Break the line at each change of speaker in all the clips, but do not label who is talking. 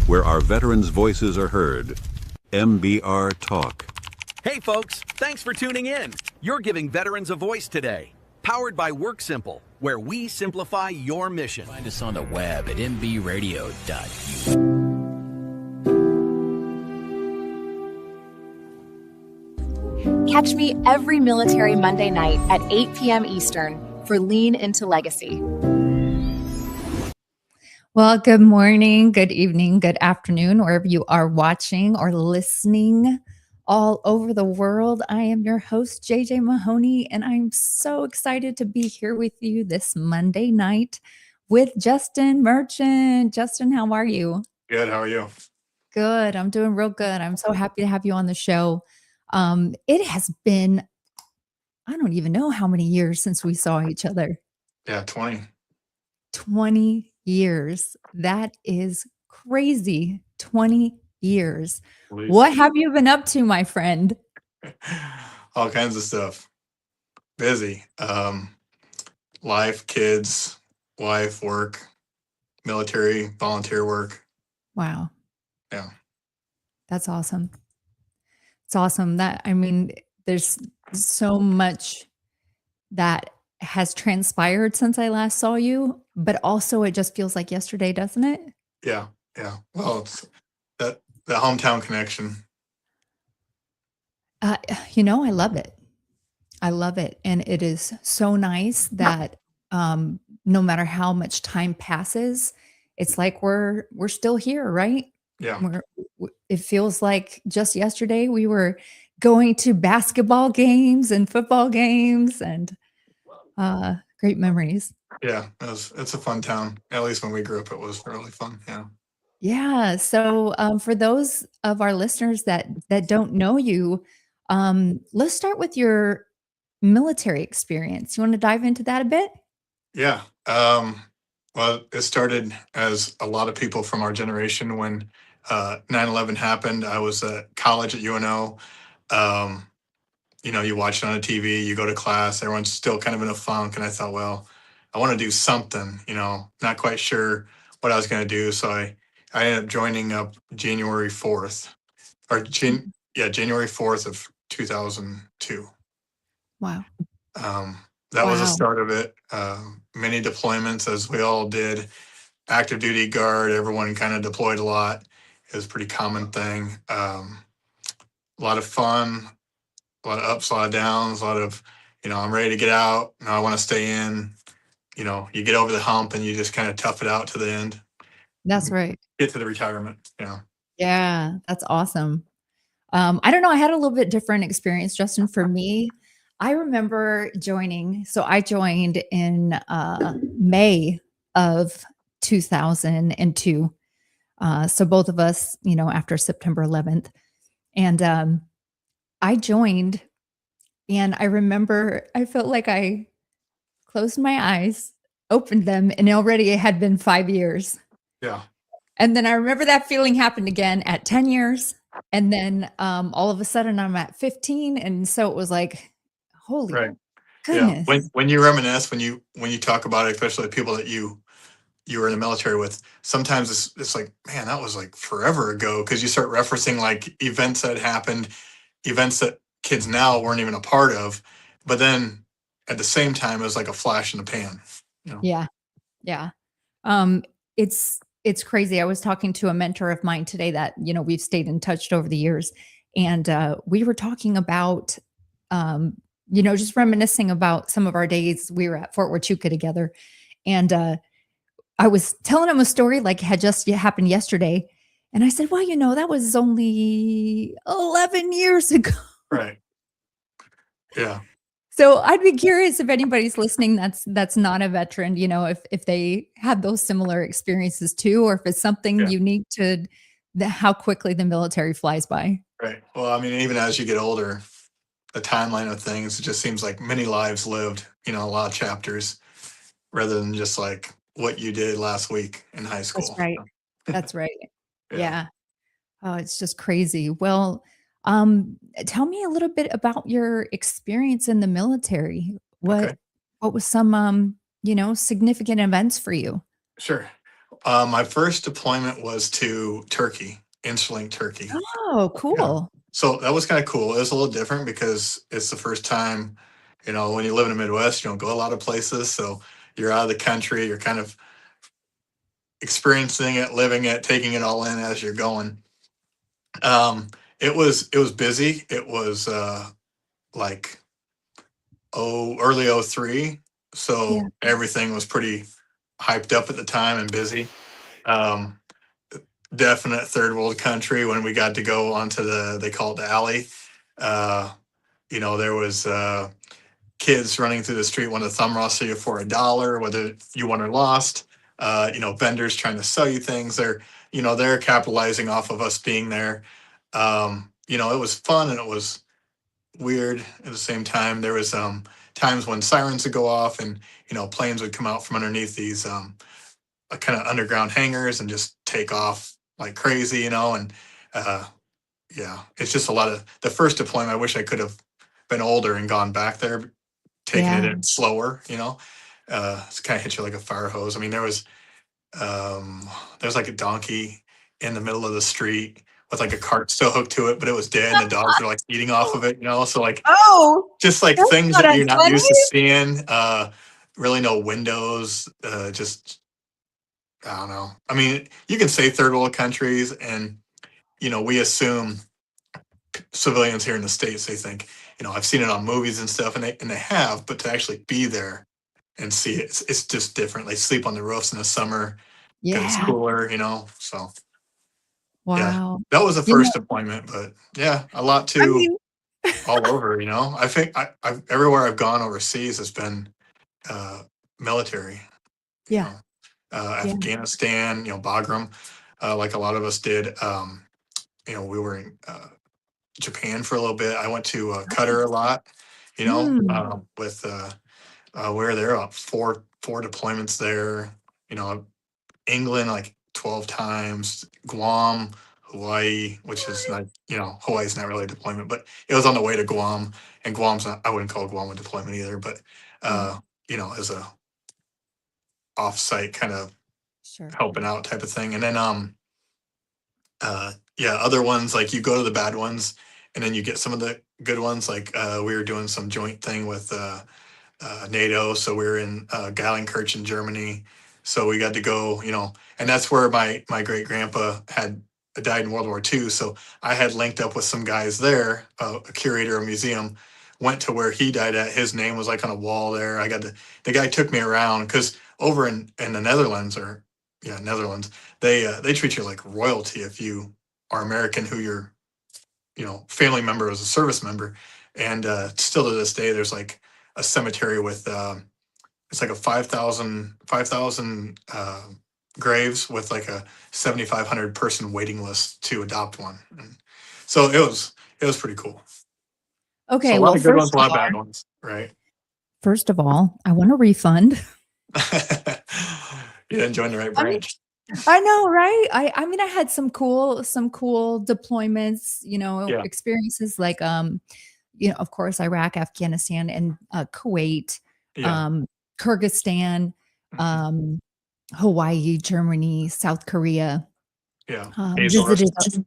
where our veterans' voices are heard. MBR Talk.
Hey folks, thanks for tuning in. You're giving veterans a voice today. Powered by WorkSimple, where we simplify your mission.
Find us on the web at mbradio.u.
Catch me every Military Monday night at 8 p.m. Eastern for Lean Into Legacy.
Well, good morning, good evening, good afternoon, wherever you are watching or listening all over the world. I am your host, JJ Mahoney, and I'm so excited to be here with you this Monday night with Justin Merchant. Justin, how are you?
Good. How are you?
Good. I'm doing real good. I'm so happy to have you on the show. It has been, I don't even know how many years since we saw each other.
Yeah, 20.
20 years. That is crazy. 20 years. What have you been up to, my friend?
All kinds of stuff. Busy. Life, kids, wife, work, military, volunteer work.
Wow.
Yeah.
That's awesome. It's awesome. There's so much that has transpired since I last saw you, but also it just feels like yesterday, doesn't it?
Yeah. Well, it's the hometown connection.
I love it. I love it. And it is so nice that no matter how much time passes, it's like we're still here, right?
Yeah.
It feels like just yesterday we were going to basketball games and football games and great memories.
Yeah, it's a fun town. At least when we grew up, it was really fun. Yeah.
Yeah. So for those of our listeners that don't know you, let's start with your military experience. You want to dive into that a bit?
Yeah. Well, it started as a lot of people from our generation when 9/11 happened. I was at college at UNO. You watch it on the TV, you go to class, everyone's still kind of in a funk. And I thought, well, I want to do something, not quite sure what I was going to do. So I ended up joining up January 4th January 4th of 2002.
Wow.
That was the start of it. Many deployments, as we all did. Active duty guard, everyone kind of deployed a lot. It was a pretty common thing. A lot of fun, a lot of ups, a lot of downs, a lot of, I'm ready to get out. No, I want to stay in. You get over the hump and you just kind of tough it out to the end.
That's right.
Get to the retirement. Yeah.
Yeah, that's awesome. I don't know. I had a little bit different experience, Justin. For me, I remember joining. So I joined in May of 2002. So both of us, after September 11th. And I joined, and I remember I felt like I closed my eyes, opened them, and already it had been 5 years.
Yeah.
And then I remember that feeling happened again at 10 years. And then all of a sudden I'm at 15. And so it was like, holy goodness.
Yeah. When you reminisce, when you talk about it, especially the people that you were in the military with, sometimes it's like, man, that was like forever ago. Cause you start referencing like events that happened, events that kids now weren't even a part of. But then at the same time, it was like a flash in the pan.
Yeah. Yeah. It's crazy. I was talking to a mentor of mine today that, we've stayed in touch over the years. And we were talking about, just reminiscing about some of our days. We were at Fort Huachuca together. And I was telling him a story like had just happened yesterday. And I said, well, that was only 11 years ago.
Right. Yeah.
So I'd be curious if anybody's listening that's not a veteran, if they had those similar experiences too, or if it's something unique to how quickly the military flies by.
Right. Well, even as you get older, the timeline of things, it just seems like many lives lived, a lot of chapters, rather than just like what you did last week in high school.
That's right. That's right. Yeah. Oh, it's just crazy. Well, tell me a little bit about your experience in the military. What was some, significant events for you?
Sure. My first deployment was to Turkey, Interlink, Turkey.
Oh,
Yeah.
cool.
So that was kind of cool. It was a little different because it's the first time, when you live in the Midwest, you don't go a lot of places. So you're out of the country, you're kind of experiencing it, living it, taking it all in as you're going. It was busy. It was like early '03.
Yeah.
So everything was pretty hyped up at the time and busy. Um, Definite third world country when we got to go onto they call it the alley. Uh, there was kids running through the street wanting to thumb wrestle you for $1, whether you won or lost. Vendors trying to sell you things. They're capitalizing off of us being there. It was fun and it was weird at the same time. There was times when sirens would go off and planes would come out from underneath these kind of underground hangars and just take off like crazy, and yeah, it's just a lot of the first deployment. I wish I could have been older and gone back there, taking it
Yeah.
in slower, it's kind of hit you like a fire hose. I mean, there was like a donkey in the middle of the street with like a cart still hooked to it, but it was dead and the dogs were like eating off of it, so like
Oh,
just like
that's
things
not
that
as
you're not
funny.
used to seeing. Really no windows, just I don't know. I mean, you can say third world countries, and we assume civilians here in the States, they think, I've seen it on movies and stuff, and they have, but to actually be there and see it, it's just different. They sleep on the roofs in the summer because it's
Yeah.
cooler, So yeah,
Wow.
that was the
You know,
first deployment, but yeah, a lot
I
too
mean,
all over. I think I've everywhere I've gone overseas has been uh, military. You
yeah.
know,
Yeah.
Afghanistan, Bagram, like a lot of us did. We were in Japan for a little bit. I went to Qatar a lot,
Mm.
with we were there four deployments there. England like 12 times, Guam, Hawaii, which is not, Hawaii's not really a deployment, but it was on the way to Guam, and Guam's not. I wouldn't call Guam a deployment either, but
Yeah.
as a offsite kind of
Sure.
helping out type of thing. And then yeah, other ones like you go to the bad ones and then you get some of the good ones. Like we were doing some joint thing with NATO, so we were in Geilenkirchen, Germany. So we got to go, and that's where my great grandpa had died in World War II. So I had linked up with some guys there, a curator, a museum. Went to where he died at. His name was like on a wall there. The guy took me around because over in the Netherlands, or yeah, Netherlands, they treat you like royalty if you are American, who your family member was a service member. And still to this day, there's like a cemetery with it's like a 5,000 graves with like a 7,500 person waiting list to adopt one. And so it was pretty cool. So
Okay.
a lot
Well,
of good ones, a lot of bad ones, right?
first of all, I want a refund.
You didn't join the right
I mean,
branch.
I know, right? I mean, I had some cool deployments,
Yeah,
experiences like of course, Iraq, Afghanistan, and Kuwait,
yeah,
um, Kyrgyzstan,
mhm,
um, Hawaii, Germany, South Korea.
yeah. Azores.
Visited.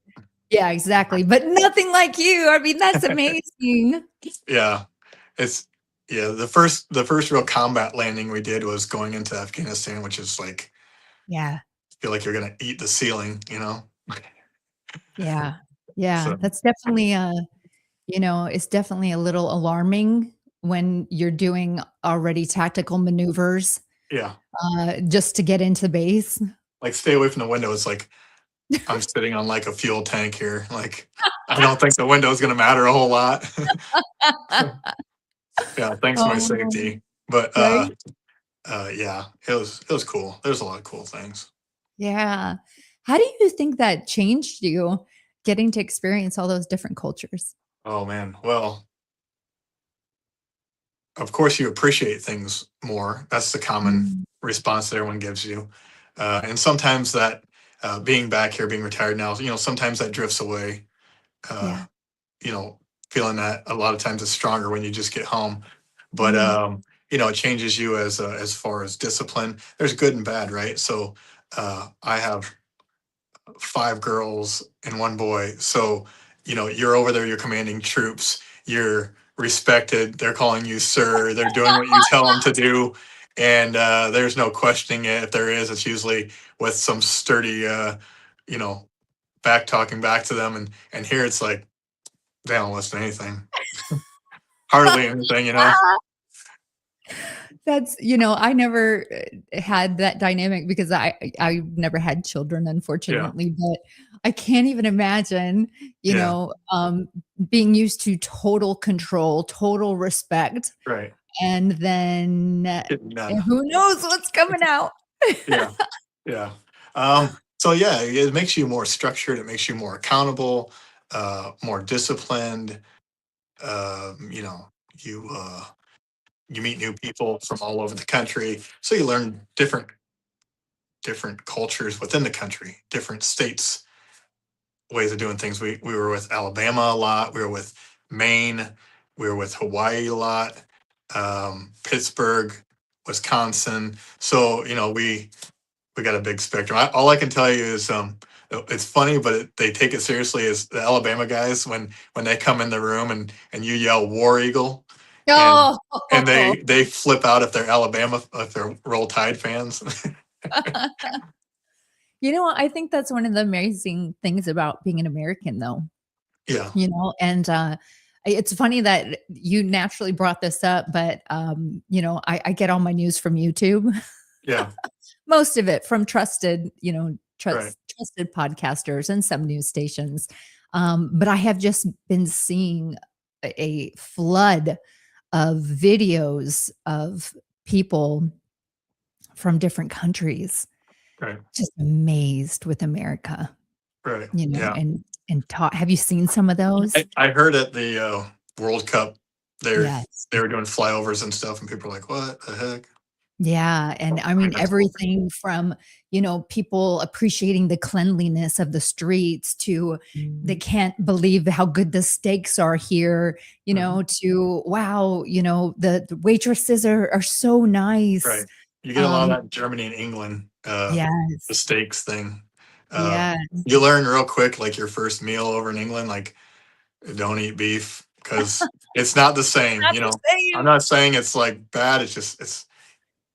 Yeah, exactly. But nothing like you. I mean, that's amazing.
Yeah, it's yeah. The first real combat landing we did was going into Afghanistan, which is like
Yeah.
feel like you're gonna eat the ceiling.
Yeah. Yeah.
So
That's definitely it's definitely a little alarming when you're doing already tactical maneuvers
yeah,
just to get into base.
like stay away from the window. It's like I'm sitting on like a fuel tank here. Like I don't think the window is gonna matter a whole lot. Yeah, thanks for my
Oh,
safety. But
right?
yeah, it was cool. There's a lot of cool things.
Yeah. How do you think that changed you getting to experience all those different cultures?
Oh man. Well, of course you appreciate things more. That's the common
Mm,
response that everyone gives you. And sometimes that being back here, being retired now, sometimes that drifts away. Uh,
yeah.
you know, feeling that a lot of times it's stronger when you just get home. But
Mm,
it changes you as far as discipline. There's good and bad, right? So I have 5 girls and 1 boy. So, you're over there, you're commanding troops, you're respected, they're calling you sir, they're doing what you tell them to do. And there's no questioning it. If there is, it's usually with some sturdy, you know, back talking back to them. And here it's like, they don't listen to anything. Hardly anything.
That's, I never had that dynamic because I never had children, unfortunately, but I can't even imagine,
Yeah.
being used to total control, total respect,
Right.
and then
None.
who knows what's coming out.
Yeah. Yeah. So yeah, it makes you more structured. It makes you more accountable, more disciplined. You know, you meet new people from all over the country, so you learn different cultures within the country, different states, ways of doing things. We were with Alabama a lot. We were with Maine. We were with Hawaii a lot. Pittsburgh, Wisconsin. So we got a big spectrum. All I can tell you is it's funny, but they take it seriously. Is the Alabama guys when they come in the room and you yell War Eagle, and
Oh,
they flip out if they're Alabama, if they're Roll Tide fans.
I think that's one of the amazing things about being an American, though.
Yeah,
And it's funny that you naturally brought this up, but I get all my news from YouTube.
yeah,
Most of it from trusted,
right,
trusted podcasters and some news stations. But I have just been seeing a flood of videos of people from different countries,
right,
just amazed with America,
right. Yeah,
and talk. Have you seen some of those?
I heard at the World Cup
Yes.
they were doing flyovers and stuff, and people were like, "What the heck?"
Yeah, and I mean
That's cool.
everything from, people appreciating the cleanliness of the streets to they can't believe how good the steaks are here,
Mhm.
to wow, the waitresses are so nice.
Right. You get a lot of
Um,
that in Germany and England, the
yes.
steaks thing. Uh,
Yeah.
you learn real quick, like your first meal over in England, like don't eat beef because it's not the same.
Not the
I'm
same.
not saying it's like bad. It's just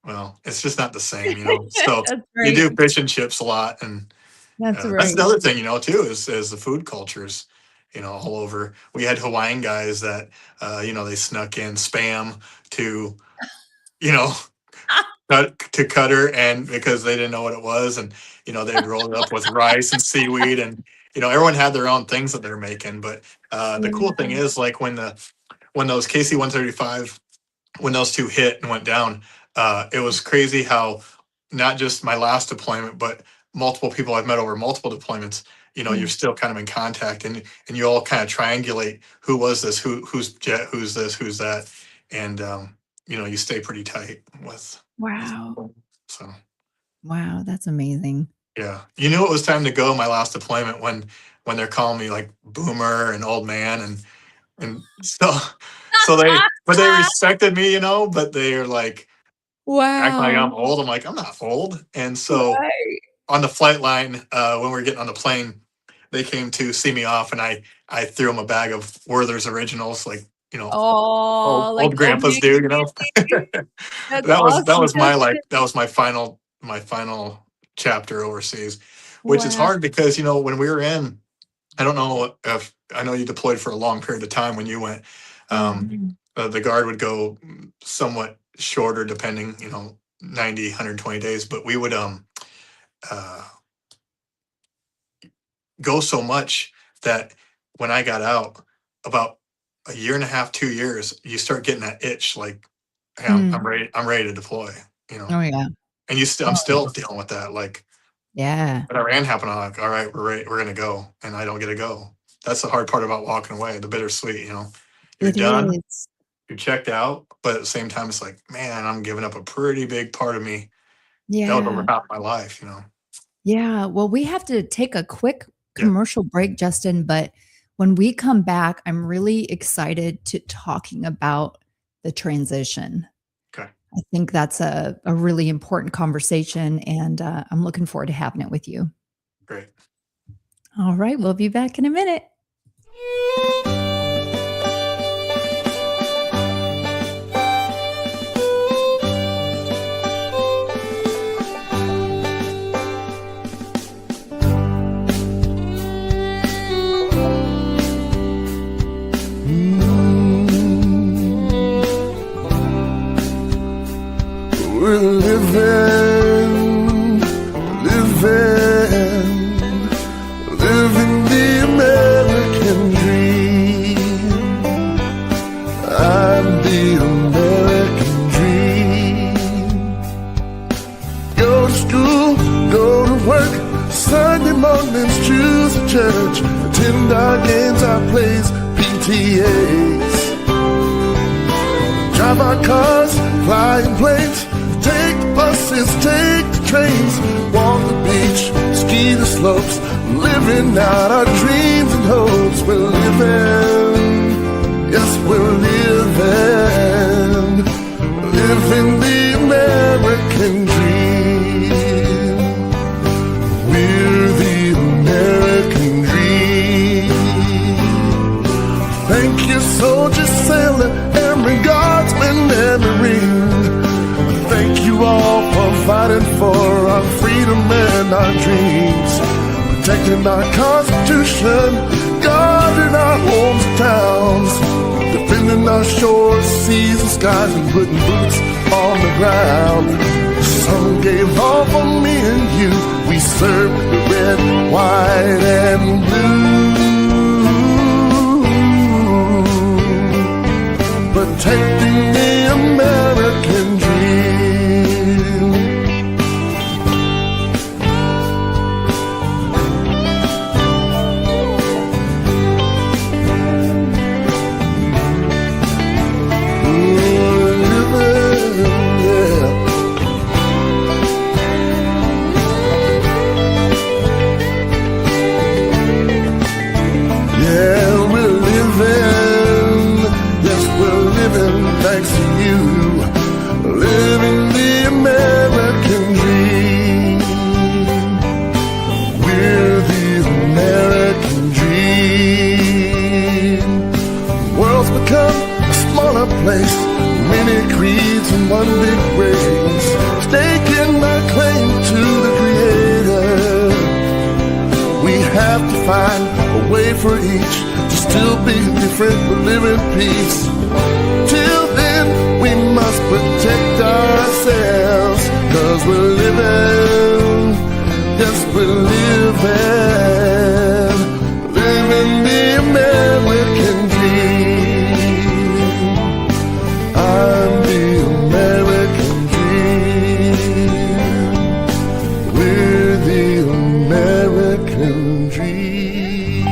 not the same. So
That's
you do
right.
fish and chips a lot, and
That's
that's
right.
another thing, too, is the food cultures, all over. We had Hawaiian guys that, they snuck in spam to, you know, cut to cutter, and because they didn't know what it was, and they'd roll it up with rice and seaweed, and everyone had their own things that they're making. But the cool thing
Yeah.
is, like when those KC-135, when those two hit and went down, it was crazy how not just my last deployment, but multiple people I've met over multiple deployments. You're
Yeah.
still kind of in contact, and you all kind of triangulate who was this, who's jet, who's this, who's that, and you stay pretty tight with
Wow.
people. So
Wow, that's amazing.
yeah, you knew it was time to go. My last deployment when they're calling me like boomer and old man, and so they respected me, but they're like acting like
Wow.
I'm old. I'm like, I'm not old. And so
Right.
on the flight line, when we were getting on the plane, they came to see me off, and I threw them a bag of Werther's Originals, like
Oh, like
old
Old
grandpas do.
Navy. That's
That
awesome,
was
Justin.
that was my final chapter overseas, which is
Wow.
hard because when we were in, I don't know if I know you deployed for a long period of time when you went.
Yeah.
The guard would go somewhat shorter, depending, 90, 120 days, but we would uh, go so much that when I got out, about a year and a half, 2 years, you start getting that itch, like, hey, I'm
Mm.
ready. I'm ready to deploy.
Oh, yeah.
And I'm
Oh,
still dealing with that. Like,
yeah.
when Iran happened, I'm like, all right, we're ready. We're gonna go, and I don't get to go. That's the hard part about walking away. The bittersweet. You're
It
done.
is.
You're checked out, but at the same time, it's like, man, I'm giving up a pretty big part of me that was over
Yeah.
half my life.
Yeah. Well, we have to take a quick
Yeah.
commercial break, Justin, but when we come back, I'm really excited to talking about the transition.
Okay.
I think that's a really important conversation, and I'm looking forward to having it with you.
Great.
All right, we'll be back in a minute.
We're living the American dream. I'm the American dream. Go to school, go to work, Sunday mornings choose a church, attend our games, our plays, PTAs. Drive our cars, flying planes, take the buses, take the trains, walk the beach, ski the slopes, living out our dreams and hopes. We're living, yes, we're living the American dream. We're the American dream. Thank you, soldier, sailor, airman, guardsman, and marine. Thank you all for fighting for our freedom and our dreams, protecting our Constitution, guarding our homes and towns, defending our shores, seas and skies, and putting boots on the ground. Some gave all for me and you. We served the red, white, and blue, protecting the American dream. Thanks to you, living the American dream. We're the American dream. The world's become a smaller place, many creeds and one big race, staking my claim to the Creator. We have to find a way for each to still be different but live in peace. Till then, we must protect ourselves, 'cause we're living, yes, we're living the American dream. I'm the American dream. We're the American dream.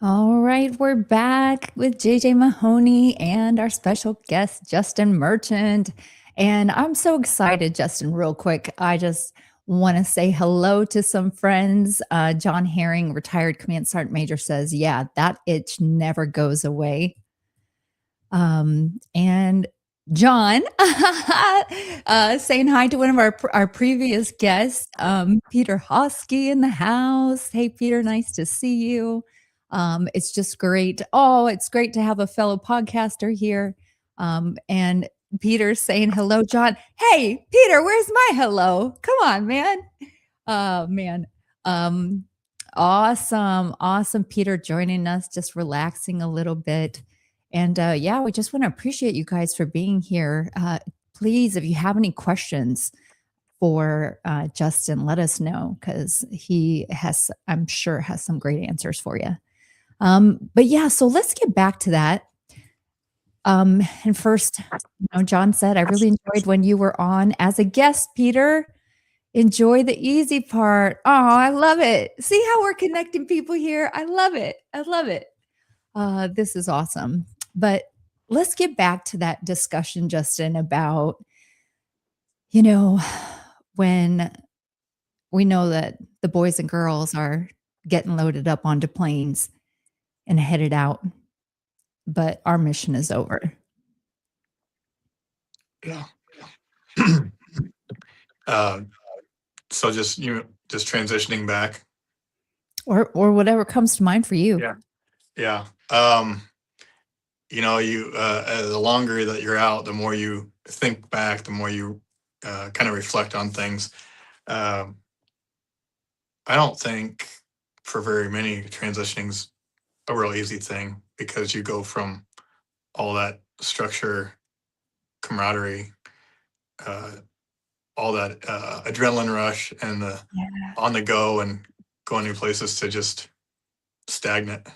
All right, we're back with JJ Mahoney and our special guest, Justin Merchant. And I'm so excited, Justin, real quick. I just want to say hello to some friends. John Herring, retired Command Sergeant Major, says, yeah, that itch never goes away. And John saying hi to one of our previous guests, Peter Hosky in the house. Hey, Peter, nice to see you. It's just great. Oh, it's great to have a fellow podcaster here. And Peter's saying hello, John. Hey, Peter, where's my hello? Come on, man. Man. Awesome. Peter joining us, just relaxing a little bit. And yeah, we just want to appreciate you guys for being here. Please, if you have any questions for Justin, let us know, because he has, I'm sure, has some great answers for you. But yeah, so let's get back to that. And first, John said, I really enjoyed when you were on as a guest, Peter. Enjoy the easy part. Oh, I love it. See how we're connecting people here? I love it. This is awesome. But let's get back to that discussion, Justin, about, when we know that the boys and girls are getting loaded up onto planes and headed out, but our mission is over.
Yeah. uh, so just transitioning back.
Or whatever comes to mind for you.
Yeah. Yeah. The longer that you're out, the more you think back, the more you kind of reflect on things. I don't think for very many transitioning's a real easy thing, because you go from all that structure, camaraderie, all that adrenaline rush and the on the go and going new places to just stagnant,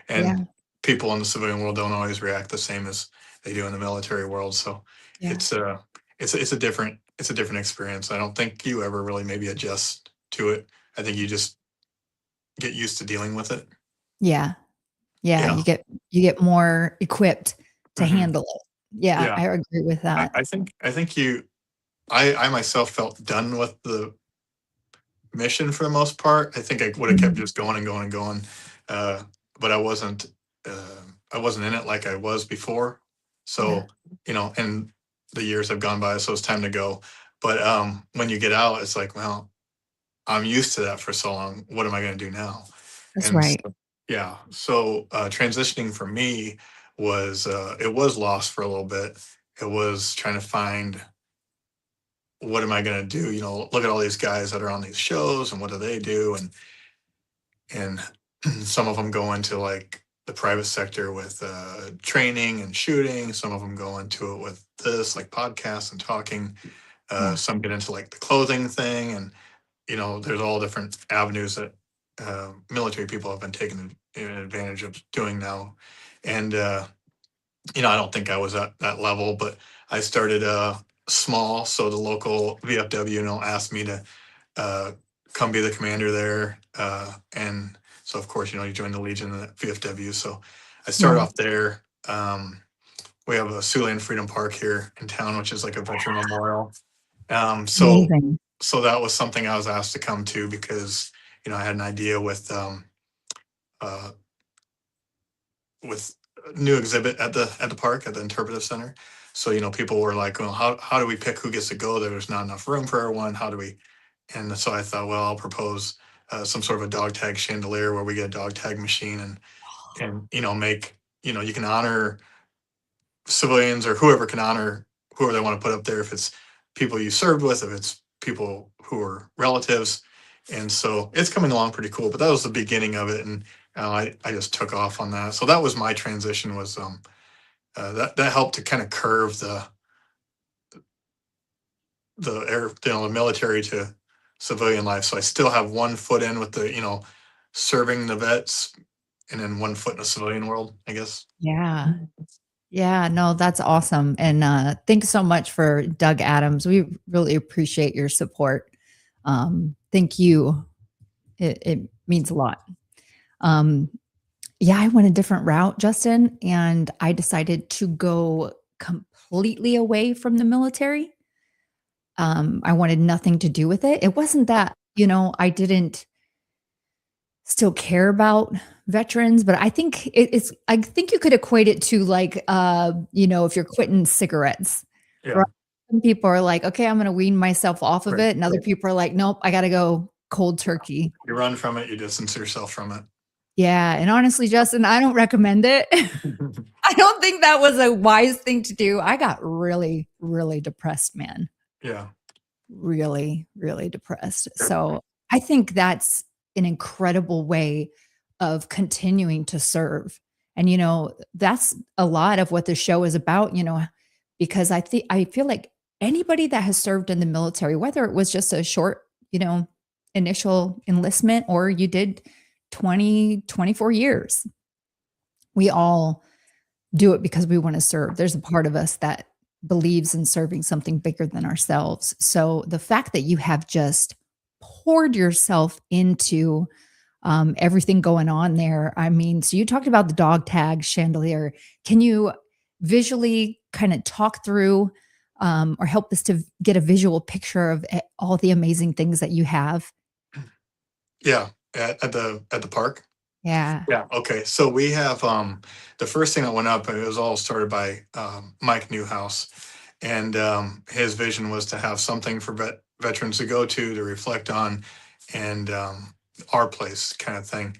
and people in the civilian world don't always react the same as they do in the military world. So it's a different experience. I don't think you ever really maybe adjust to it. I think you just get used to dealing with it.
Yeah. You get more equipped to handle it. Yeah, I agree with that.
I think I myself felt done with the mission for the most part. I think I would have kept just going and going and going, but I wasn't in it like I was before. So and the years have gone by, so it's time to go. But when you get out, it's like, well, I'm used to that for so long. What am I going to do now?
That's right.
So transitioning for me was it was lost for a little bit. It was trying to find, what am I going to do? Look at all these guys that are on these shows and what do they do? And some of them go into like the private sector with training and shooting. Some of them go into it with this, like podcasts and talking. Some get into like the clothing thing, and there's all different avenues that military people have been taking advantage of doing now. And I don't think I was at that level, but I started small. So the local VFW, asked me to come be the commander there, and so of course, you join the Legion and the VFW. So I started off there. We have a Siouxland Freedom Park here in town, which is like a veteran memorial. So that was something I was asked to come to, because I had an idea with a new exhibit at the park, at the interpretive center. So people were like, well, how do we pick who gets to go there? There's not enough room for everyone. How do we? And so I thought, well, I'll propose some sort of a dog tag chandelier where we get a dog tag machine and make, you can honor civilians, or whoever can honor whoever they want to put up there, if it's people you served with, if it's people who are relatives. And so it's coming along pretty cool, but that was the beginning of it. And I just took off on that. So that was my transition, was that helped to kind of curve the military to civilian life. So I still have one foot in with the, serving the vets, and then one foot in the civilian world, I guess.
Yeah, no, that's awesome. And thanks so much for Doug Adams. We really appreciate your support. Thank you. It means a lot. I went a different route, Justin, and I decided to go completely away from the military. I wanted nothing to do with it. It wasn't that, I didn't still care about veterans, but I think I think you could equate it to like, if you're quitting cigarettes, right? Some people are like, okay, I'm going to wean myself off of it. And other people are like, nope, I got to go cold turkey.
You run from it, you distance yourself from it.
Yeah. And honestly, Justin, I don't recommend it. I don't think that was a wise thing to do. I got really, really depressed, man.
Yeah.
Really, really depressed. So I think that's an incredible way of continuing to serve. And, that's a lot of what the show is about, because I feel like anybody that has served in the military, whether it was just a short, initial enlistment, or you did 20, 24 years, we all do it because we want to serve. There's a part of us that believes in serving something bigger than ourselves. So the fact that you have just poured yourself into everything going on there. I mean, so you talked about the dog tag chandelier. Can you visually kind of talk through or help us to get a visual picture of all the amazing things that you have?
Yeah, at the park.
Yeah.
Yeah. Okay. So we have the first thing that went up. It was all started by Mike Newhouse, and his vision was to have something for veterans to go to reflect on, and our place kind of thing.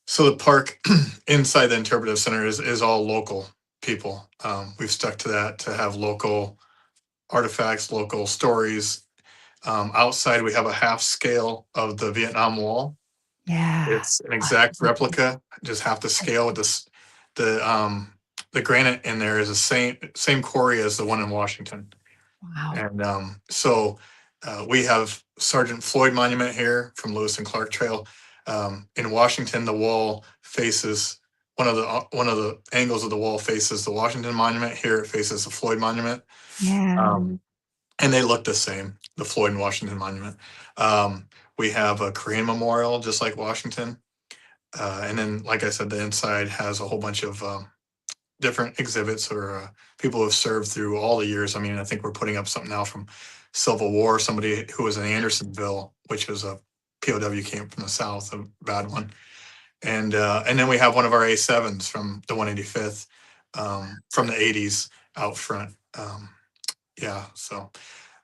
So the park inside the interpretive center is all local people. We've stuck to that to have local artifacts, local stories. Outside, we have a half scale of the Vietnam Wall.
Yeah.
It's an exact replica, just half the scale with this. The granite in there is the same quarry as the one in Washington.
Wow.
And so we have Sergeant Floyd Monument here from Lewis and Clark Trail. In Washington, the wall faces one of the angles of the wall faces the Washington Monument. Here it faces the Floyd Monument.
Yeah.
And they look the same, the Floyd and Washington Monument. We have a Korean memorial, just like Washington. And then, like I said, the inside has a whole bunch of different exhibits or people who have served through all the years. I mean, I think we're putting up something now from Civil War, somebody who was in Andersonville, which was a POW camp from the South, a bad one. And then we have one of our A7s from the 185th from the 80s out front. Yeah, so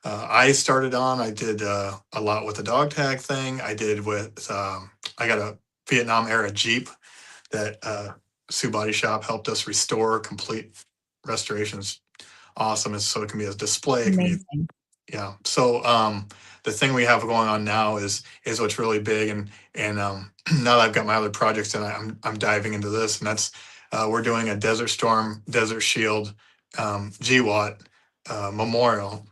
I started on, I did a lot with the dog tag thing. I did with, I got a Vietnam era Jeep that Sioux Body Shop helped us restore. Complete restorations. Awesome. So it can be a display. It can be,
Amazing.
yeah. So the thing we have going on now is what's really big. And now that I've got my other projects and I'm diving into this, and that's we're doing a Desert Storm, Desert Shield, GWAT memorial.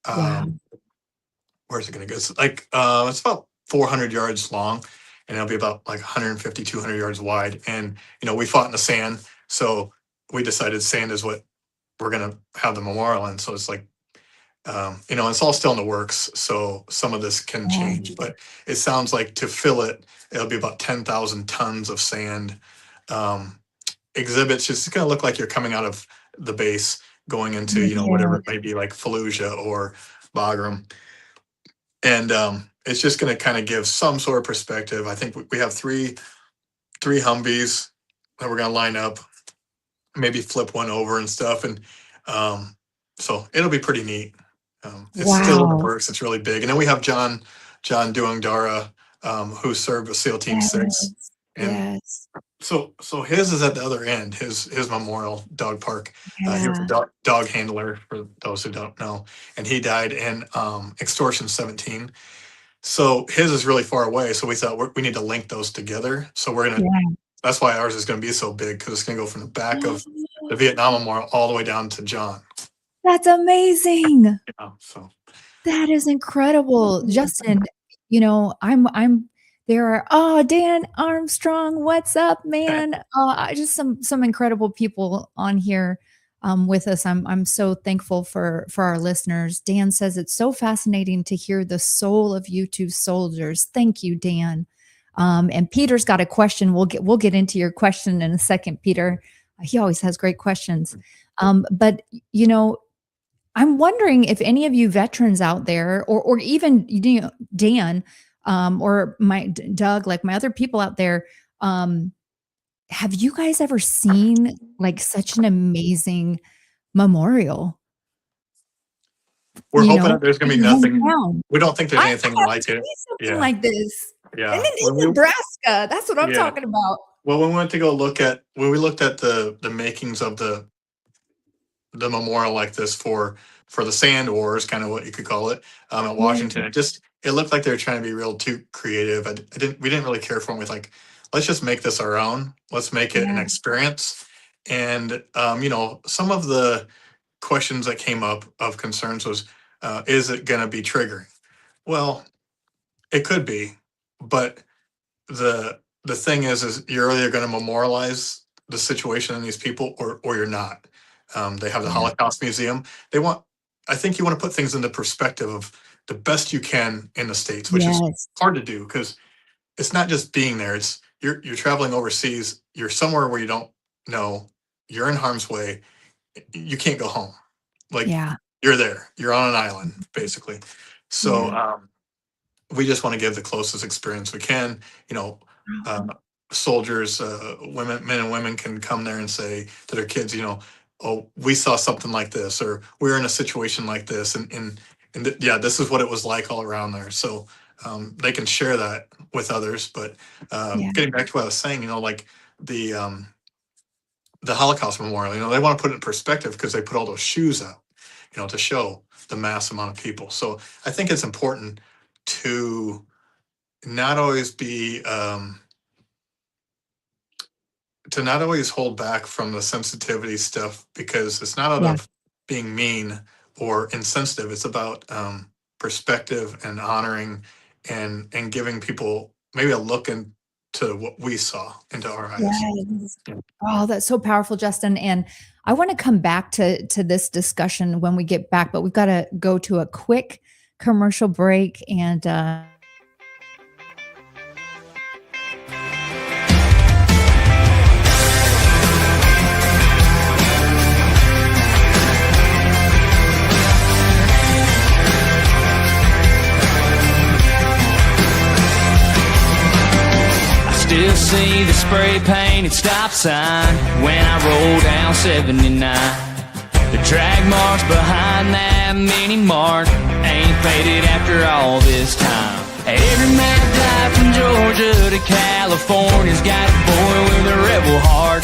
Wow.
Where's it going to go? It's like it's about 400 yards long, and it'll be about like 150, 200 yards wide. And we fought in the sand, so we decided sand is what we're going to have the memorial in. So it's like it's all still in the works. So some of this can change, but it sounds like to fill it, it'll be about 10,000 tons of sand. Exhibits just going to look like you're coming out of the base, going into whatever it might be, like Fallujah or Bagram. And it's just going to kind of give some sort of perspective. I think we have three Humvees that we're going to line up, maybe flip one over and stuff. And so it'll be pretty neat. It's still in the works. It's really big. And then we have John Duangdara, who served with SEAL Team 6. And so his is at the other end, his memorial dog park. He was a dog handler, for those who don't know. And he died in Extortion 17. So his is really far away. So we thought we need to link those together. So we're going to, that's why ours is going to be so big, because it's going to go from the back of the Vietnam Memorial all the way down to John.
That's amazing.
Yeah, so
that is incredible. Justin, I'm there are Dan Armstrong, what's up, man? Just some incredible people on here with us. I'm so thankful for our listeners. Dan says it's so fascinating to hear the soul of YouTube soldiers. Thank you, Dan. And Peter's got a question. We'll get into your question in a second, Peter. He always has great questions. But I'm wondering if any of you veterans out there, or even Dan, or Doug, like my other people out there, have you guys ever seen like such an amazing memorial?
We're hoping that there's going to be nothing.
Down.
We don't think there's anything like it.
Something like this.
Yeah.
And then in Nebraska, that's what I'm talking about.
Well, when we went to go look at, when we looked at the makings of the memorial like this for the sand wars, kind of what you could call it, at Washington, it looked like they were trying to be real too creative. We didn't really care for them. With like, let's just make this our own. Let's make it an experience. And some of the questions that came up of concerns was, is it going to be triggering? Well, it could be, but the thing is you're either going to memorialize the situation in these people or you're not. They have the Holocaust Museum. I think you want to put things into perspective of the best you can in the States, which is hard to do because it's not just being there. It's you're traveling overseas. You're somewhere where you don't know. You're in harm's way. You can't go home. Like
Yeah.
you're there, you're on an island, basically. So
Yeah.
we just want to give the closest experience we can. You know, soldiers, women, men and women can come there and say to their kids, you know, oh, we saw something like this, or we're in a situation like this, yeah, this is what it was like all around there. So they can share that with others. But
Yeah.
getting back to what I was saying, you know, like the Holocaust Memorial, you know, they want to put it in perspective because they put all those shoes out, you know, to show the mass amount of people. So I think it's important to not always be to not always hold back from the sensitivity stuff, because it's not out
Yeah.
of being mean or insensitive. It's about perspective and honoring and giving people maybe a look into what we saw into our eyes.
Yes. Oh, that's so powerful, Justin. And I want to come back to this discussion when we get back, but we've got to go to a quick commercial break. And
Still see the spray painted stop sign when I roll down 79. The drag marks behind that mini mart ain't faded after all this time. Every mad drive from Georgia to California's got a boy with a rebel heart.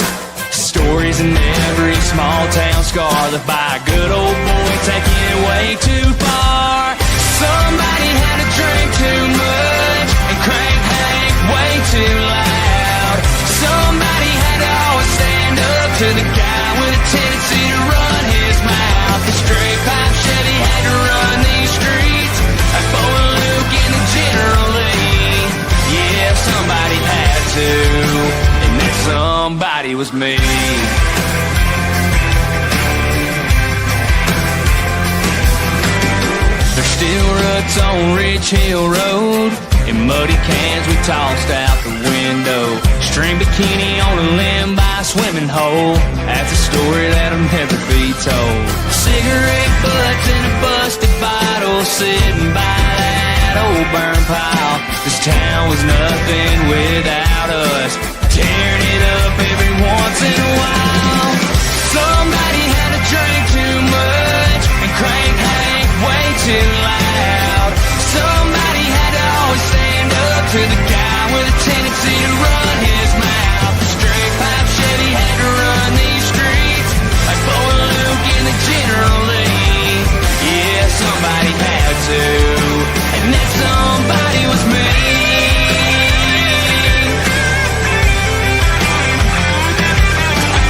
Stories in every small town scar left by a good old boy taking it way too far. Somebody had to drink too much and crank Hank way too loud. Somebody had to always stand up to the guy with a tendency to run his mouth. The straight pipe Chevy had to run these streets like Bo and Luke in the General Lee. Yeah, somebody had to, and that somebody was me. There's still ruts on Ridge Hill Road, and muddy cans we tossed out the window. String bikini on a limb by a swimming hole. That's a story that'll never be told. Cigarette butts in a busted bottle sitting by that old burn pile. This town was nothing without us, tearing it up every once in a while. Somebody had to drink too much and crank Hank way too loud. Somebody had to always stand up to the guy with a tendency to run his mouth. The straight pipe Chevy had to run these streets like Bo and Luke in the General Lee. Yeah, somebody had to, and that somebody was me.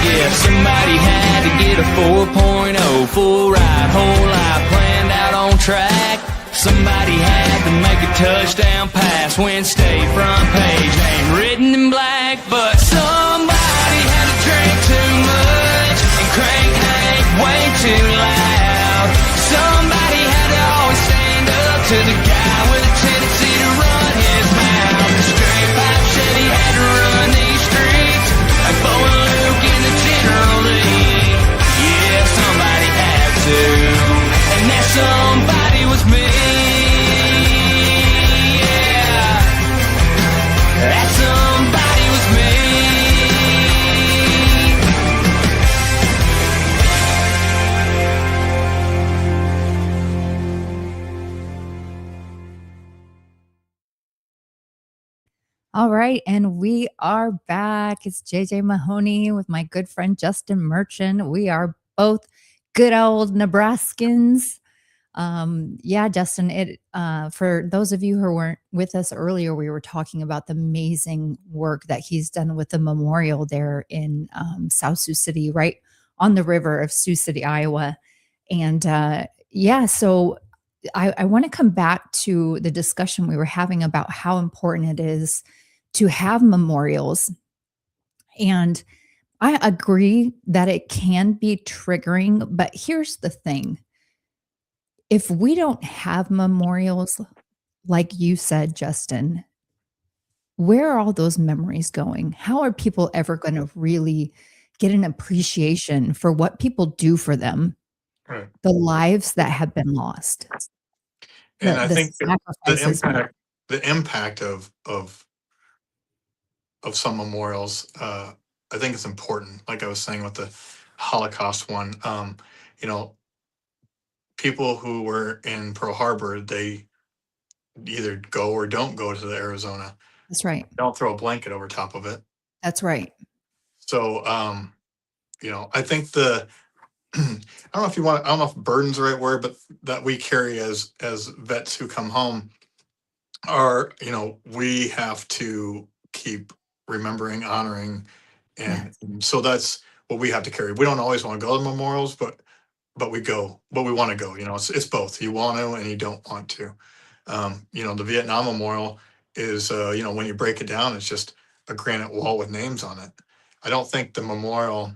Yeah, somebody had to get a 4.0 full ride, whole life planned out on track. Somebody had to make a touchdown pass when State front page name written in black. But somebody had to drink too much and crank Hank way too loud. Somebody had to always stand up to the guy with a tendency to run his mouth. The straight pipe Chevy had to run these streets like Bo and Luke in the General Lee. Yeah, somebody had to, and that somebody was me. That somebody was me.
all right, and we are back. It's JJ Mahoney with my good friend Justin Merchant. We are both good old Nebraskans. Yeah, Justin, it for those of you who weren't with us earlier, we were talking about the amazing work that he's done with the memorial there in South Sioux City, right on the river of Sioux City, Iowa. And yeah, so I want to come back to the discussion we were having about how important it is to have memorials. And I agree that it can be triggering, but here's the thing. If we don't have memorials, like you said, Justin, where are all those memories going? How are people ever going to really get an appreciation for what people do for them?
Right.
the lives that have been lost,
And I
the
think the
sacrifices.
impact of some memorials, I think it's important. Like I was saying with the Holocaust one, you know, people who were in Pearl Harbor, they either go or don't go to the Arizona.
That's right.
Don't throw a blanket over top of it.
That's right.
So, you know, I think I don't know if I don't know if burden's the right word, but that we carry as vets who come home are, you know, we have to keep remembering, honoring, and
Yes.
so that's what we have to carry. We don't always want to go to memorials, but we go, but we want to go. You know, it's both. You want to and you don't want to. You know, the Vietnam Memorial is, you know, when you break it down, it's just a granite wall with names on it. I don't think the memorial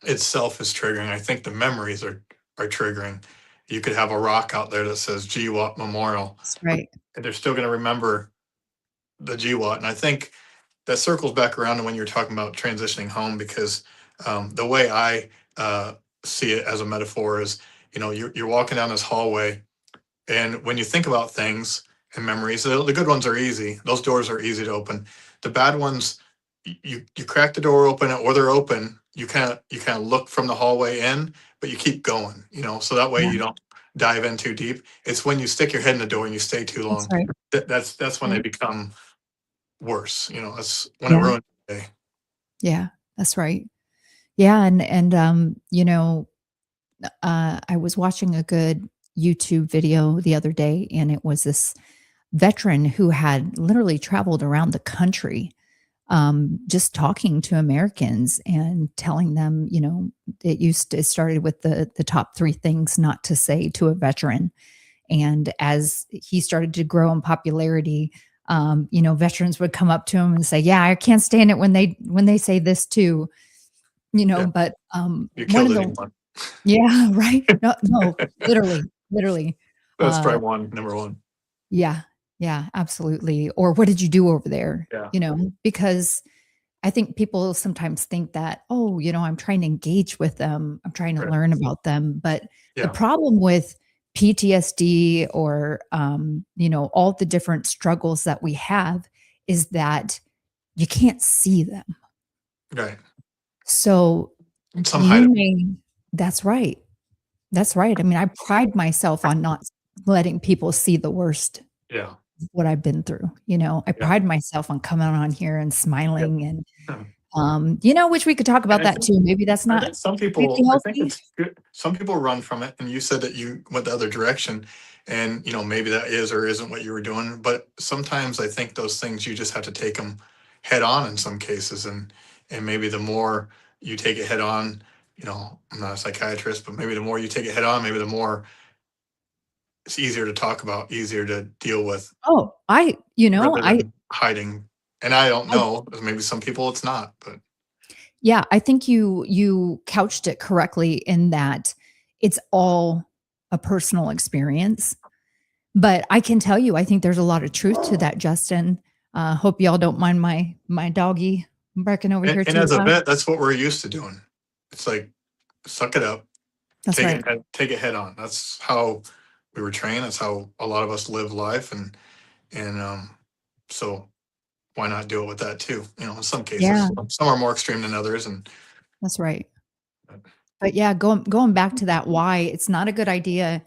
itself is triggering. I think the memories are triggering. You could have a rock out there that says GWAT Memorial,
That's right.
and they're still going to remember the GWAT. And I think that circles back around to when you're talking about transitioning home, because the way I see it as a metaphor is, you know, you're walking down this hallway, and when you think about things and memories, the good ones are easy. Those doors are easy to open. The bad ones, you crack the door open, or they're open. You kind of look from the hallway in, but you keep going. You know, so that way
Yeah.
you don't dive in too deep. It's when you stick your head in the door and you stay too
That's
long.
right.
That's when they
Right.
become worse. You know, that's when it
Yeah.
ruins the day.
Yeah. That's right. Yeah. And you know, I was watching a good YouTube video the other day, and it was this veteran who had literally traveled around the country, just talking to Americans and telling them, you know, it started with the top 3 things not to say to a veteran. And as he started to grow in popularity, you know, veterans would come up to him and say, "Yeah, I can't stand it when they say this too," you know.
Yeah.
But
You
one
killed
of the
anyone.
yeah, right. No, no, literally.
That's
Uh,
probably number one.
yeah, yeah, absolutely. Or what did you do over there?
Yeah.
You know, because I think people sometimes think that, oh, you know, I'm trying to engage with them, I'm trying to
Right.
learn about them. But the
Yeah.
problem with PTSD, or, you know, all the different struggles that we have, is that you can't see them.
Right.
So
And some hide
you
it.
may, that's right. That's right. I mean, I pride myself on not letting people see the worst
Yeah.
of what I've been through. You know, I
Yeah.
pride myself on coming on here and smiling, and
Yeah.
you know, which we could talk about
And I
that too. Maybe that's
I
not
think some
really
people, I think
healthy.
it's good. Some people run from it, and you said that you went the other direction, and you know maybe that is or isn't what you were doing. But sometimes I think those things you just have to take them head on in some cases, and maybe the more you take it head on, you know, I'm not a psychiatrist, but maybe the more you take it head on, maybe the more it's easier to talk about, easier to deal with,
Oh,
rather than hiding. And I don't know, maybe some people it's not, but
yeah, I think you couched it correctly in that it's all a personal experience. But I can tell you, I think there's a lot of truth to that, Justin. Hope y'all don't mind my doggy barking over here
and
too
as a
loud.
vet, that's what we're used to doing. It's like suck it up,
That's right.
take it head on. That's how we were trained. That's how a lot of us live life, and so why not do it with that too? You know, in some cases,
Yeah,
some are more extreme than others, and
that's right. But yeah, going back to that why, it's not a good idea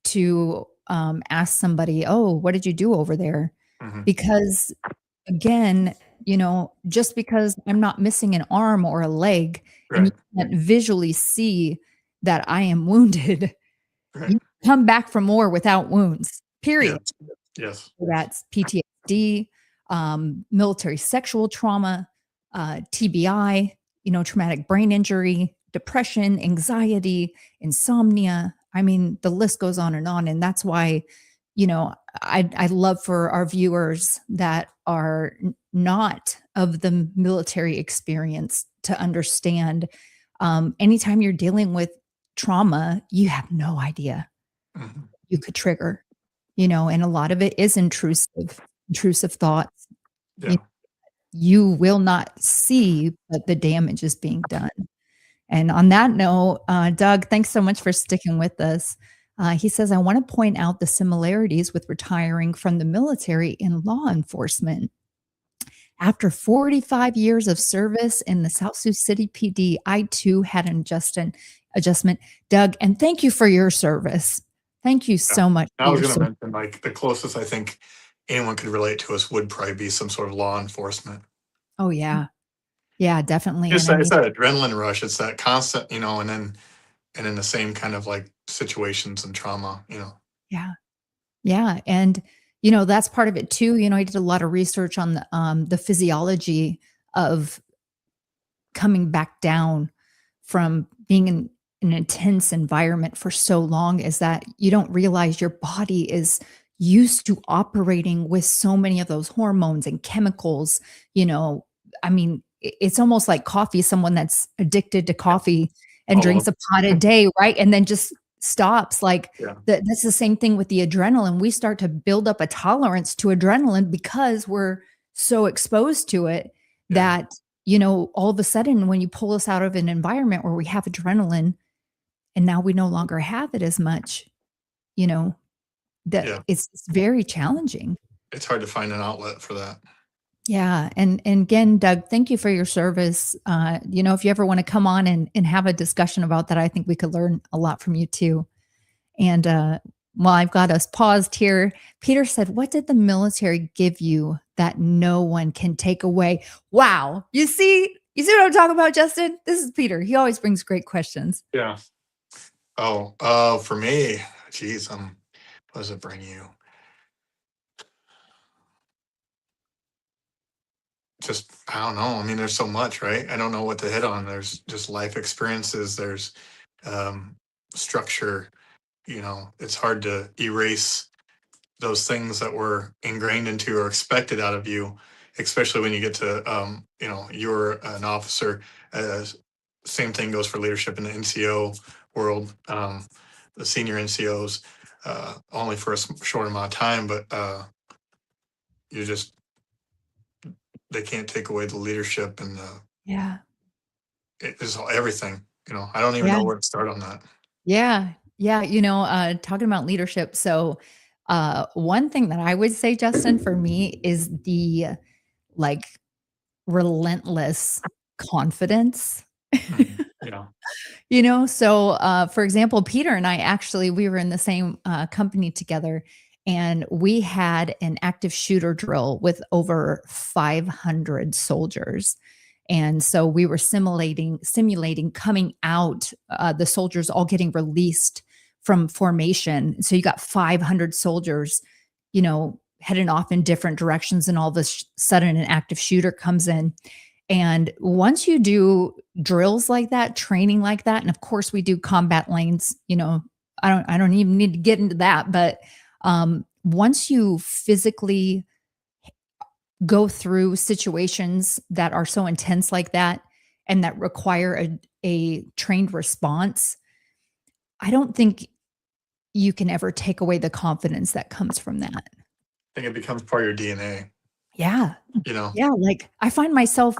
to ask somebody, "Oh, what did you do over there?"
mhm,
Because again, you know, just because I'm not missing an arm or a leg, and you
right,
can't visually see that I am wounded,
right,
you come back from war without wounds. Period.
yes, yes,
So that's PTSD, military sexual trauma, TBI, you know, traumatic brain injury, depression, anxiety, insomnia. I mean, the list goes on. And that's why, you know, I'd love for our viewers that are not of the military experience to understand, anytime you're dealing with trauma, you have no idea
mhm,
you could trigger, you know, and a lot of it is intrusive thoughts.
yeah,
You will not see, but the damage is being done. And on that note, Doug, thanks so much for sticking with us. He says, I want to point out the similarities with retiring from the military in law enforcement. After 45 years of service in the South Sioux City PD, I too had an adjustment. Doug, and thank you for your service. Thank you so much.
I
for
was
your
going to
service.
mention, like, the closest I think anyone could relate to us would probably be some sort of law enforcement.
Oh, yeah. Yeah, definitely.
It's
And I
that, it's
mean,
that adrenaline rush. It's that constant, and then the same kind of like situations and trauma,
yeah. Yeah, and, that's part of it too. I did a lot of research on the physiology of coming back down from being in an intense environment for so long, is that you don't realize your body is used to operating with so many of those hormones and chemicals. I mean, it's almost like coffee, someone that's addicted to coffee and
all
drinks
of
a pot a day, right? And then just stops. Like
yeah,
that's the same thing with the adrenaline. We start to build up a tolerance to adrenaline because we're so exposed to it
yeah,
that, all of a sudden when you pull us out of an environment where we have adrenaline and now we no longer have it as much, you know, that
yeah.
it's very challenging.
It's hard to find an outlet for that.
Yeah. And again, Doug, thank you for your service. If you ever want to come on and have a discussion about that, I think we could learn a lot from you too. And while I've got us paused here, Peter said, what did the military give you that no one can take away? Wow. You see what I'm talking about, Justin? This is Peter. He always brings great questions.
Yeah. Oh, for me, geez, what does it bring you? Just, I don't know. I mean, there's so much, right? I don't know what to hit on. There's just life experiences. There's structure. It's hard to erase those things that were ingrained into or expected out of you, especially when you get to, you're an officer. Same thing goes for leadership in the NCO world. The senior NCOs, only for a short amount of time, but you just, they can't take away the leadership and
Yeah.
it's everything. I don't even
Yeah.
know where to start on that.
Yeah. Yeah. Talking about leadership. So, one thing that I would say, Justin, for me is the like relentless confidence.
Yeah.
So for example, Peter and I actually, we were in the same company together, and we had an active shooter drill with over 500 soldiers. And so we were simulating coming out, the soldiers all getting released from formation. So you got 500 soldiers, heading off in different directions, and all of a sudden an active shooter comes in. And once you do drills like that, training like that, and of course we do combat lanes, I don't even need to get into that, but once you physically go through situations that are so intense like that and that require a trained response, I don't think you can ever take away the confidence that comes from that.
I think it becomes part of your DNA.
Yeah.
You know?
Yeah. Like I find myself,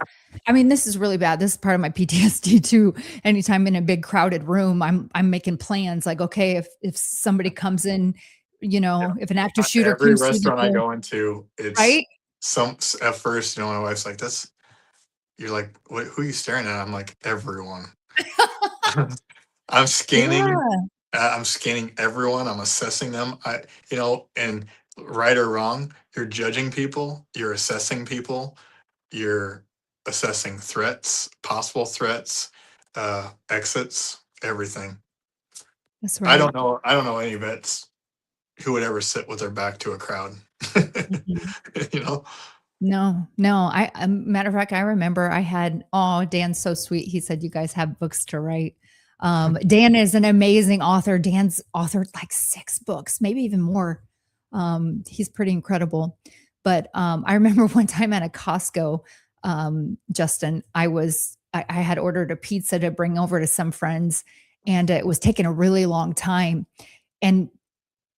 I mean, this is really bad. This is part of my PTSD too. Anytime in a big crowded room, I'm making plans like, okay, if somebody comes in, if an active shooter
Every
comes through the
restaurant I
door,
go into, it's
right?
at first, my wife's like, you're like, who are you staring at? I'm like, everyone. I'm scanning.
Yeah.
I'm scanning everyone. I'm assessing them. And right or wrong, you're judging people. You're assessing people. You're assessing threats, possible threats, exits, everything.
That's right.
I don't know any vets who would ever sit with their back to a crowd.
No. I matter of fact, I remember I had, Dan's so sweet. He said, you guys have books to write. Dan is an amazing author. Dan's authored like 6 books, maybe even more. He's pretty incredible. But I remember one time at a Costco, Justin, I had ordered a pizza to bring over to some friends, and it was taking a really long time. And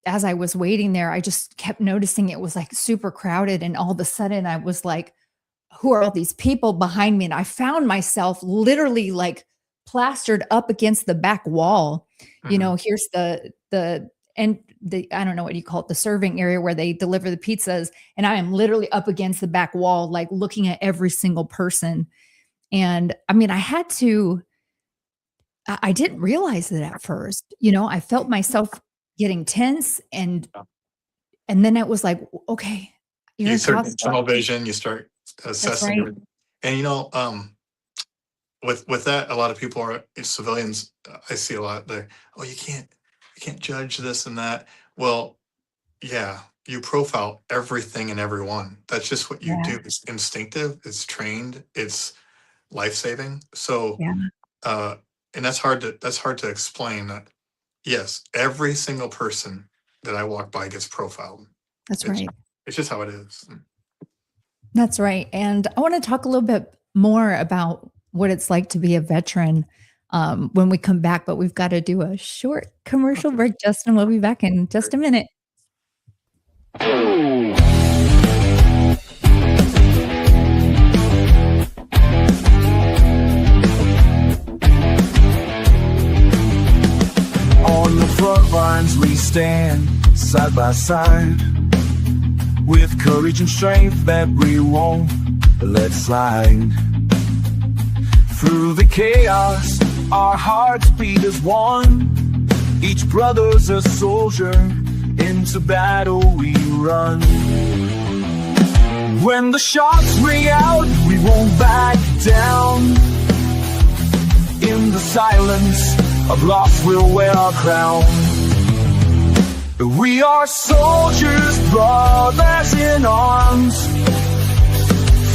as I was waiting there, I just kept noticing it was like super crowded. And all of a sudden I was like, who are all these people behind me? And I found myself literally like plastered up against the back wall. You
Mhm.
know, here's the I don't know what you call it, the serving area where they deliver the pizzas. And I am literally up against the back wall, like looking at every single person. And I mean, I didn't realize it at first. You know, I felt myself getting tense and then it was like, okay, you're
You
in
start
process.
tunnel vision, you start
That's
assessing
right.
everything. And with that, a lot of people are civilians. I see a lot there. Oh, you can't judge this and that. Well, yeah, you profile everything and everyone. That's just what you
Yeah.
do. It's instinctive. It's trained. It's life saving. So,
Yeah.
and that's hard to explain. That yes, every single person that I walk by gets profiled.
That's
It's
right.
it's just how it is.
That's right. And I want to talk a little bit more about what it's like to be a veteran when we come back, but we've got to do a short commercial break, Justin. We'll be back in just a minute.
On the front lines we stand side by side, with courage and strength that we won't let slide. Through the chaos, our hearts beat as one. Each brother's a soldier, into battle we run. When the shots ring out, we won't back down. In the silence of loss, we'll wear our crown. We are soldiers, brothers in arms.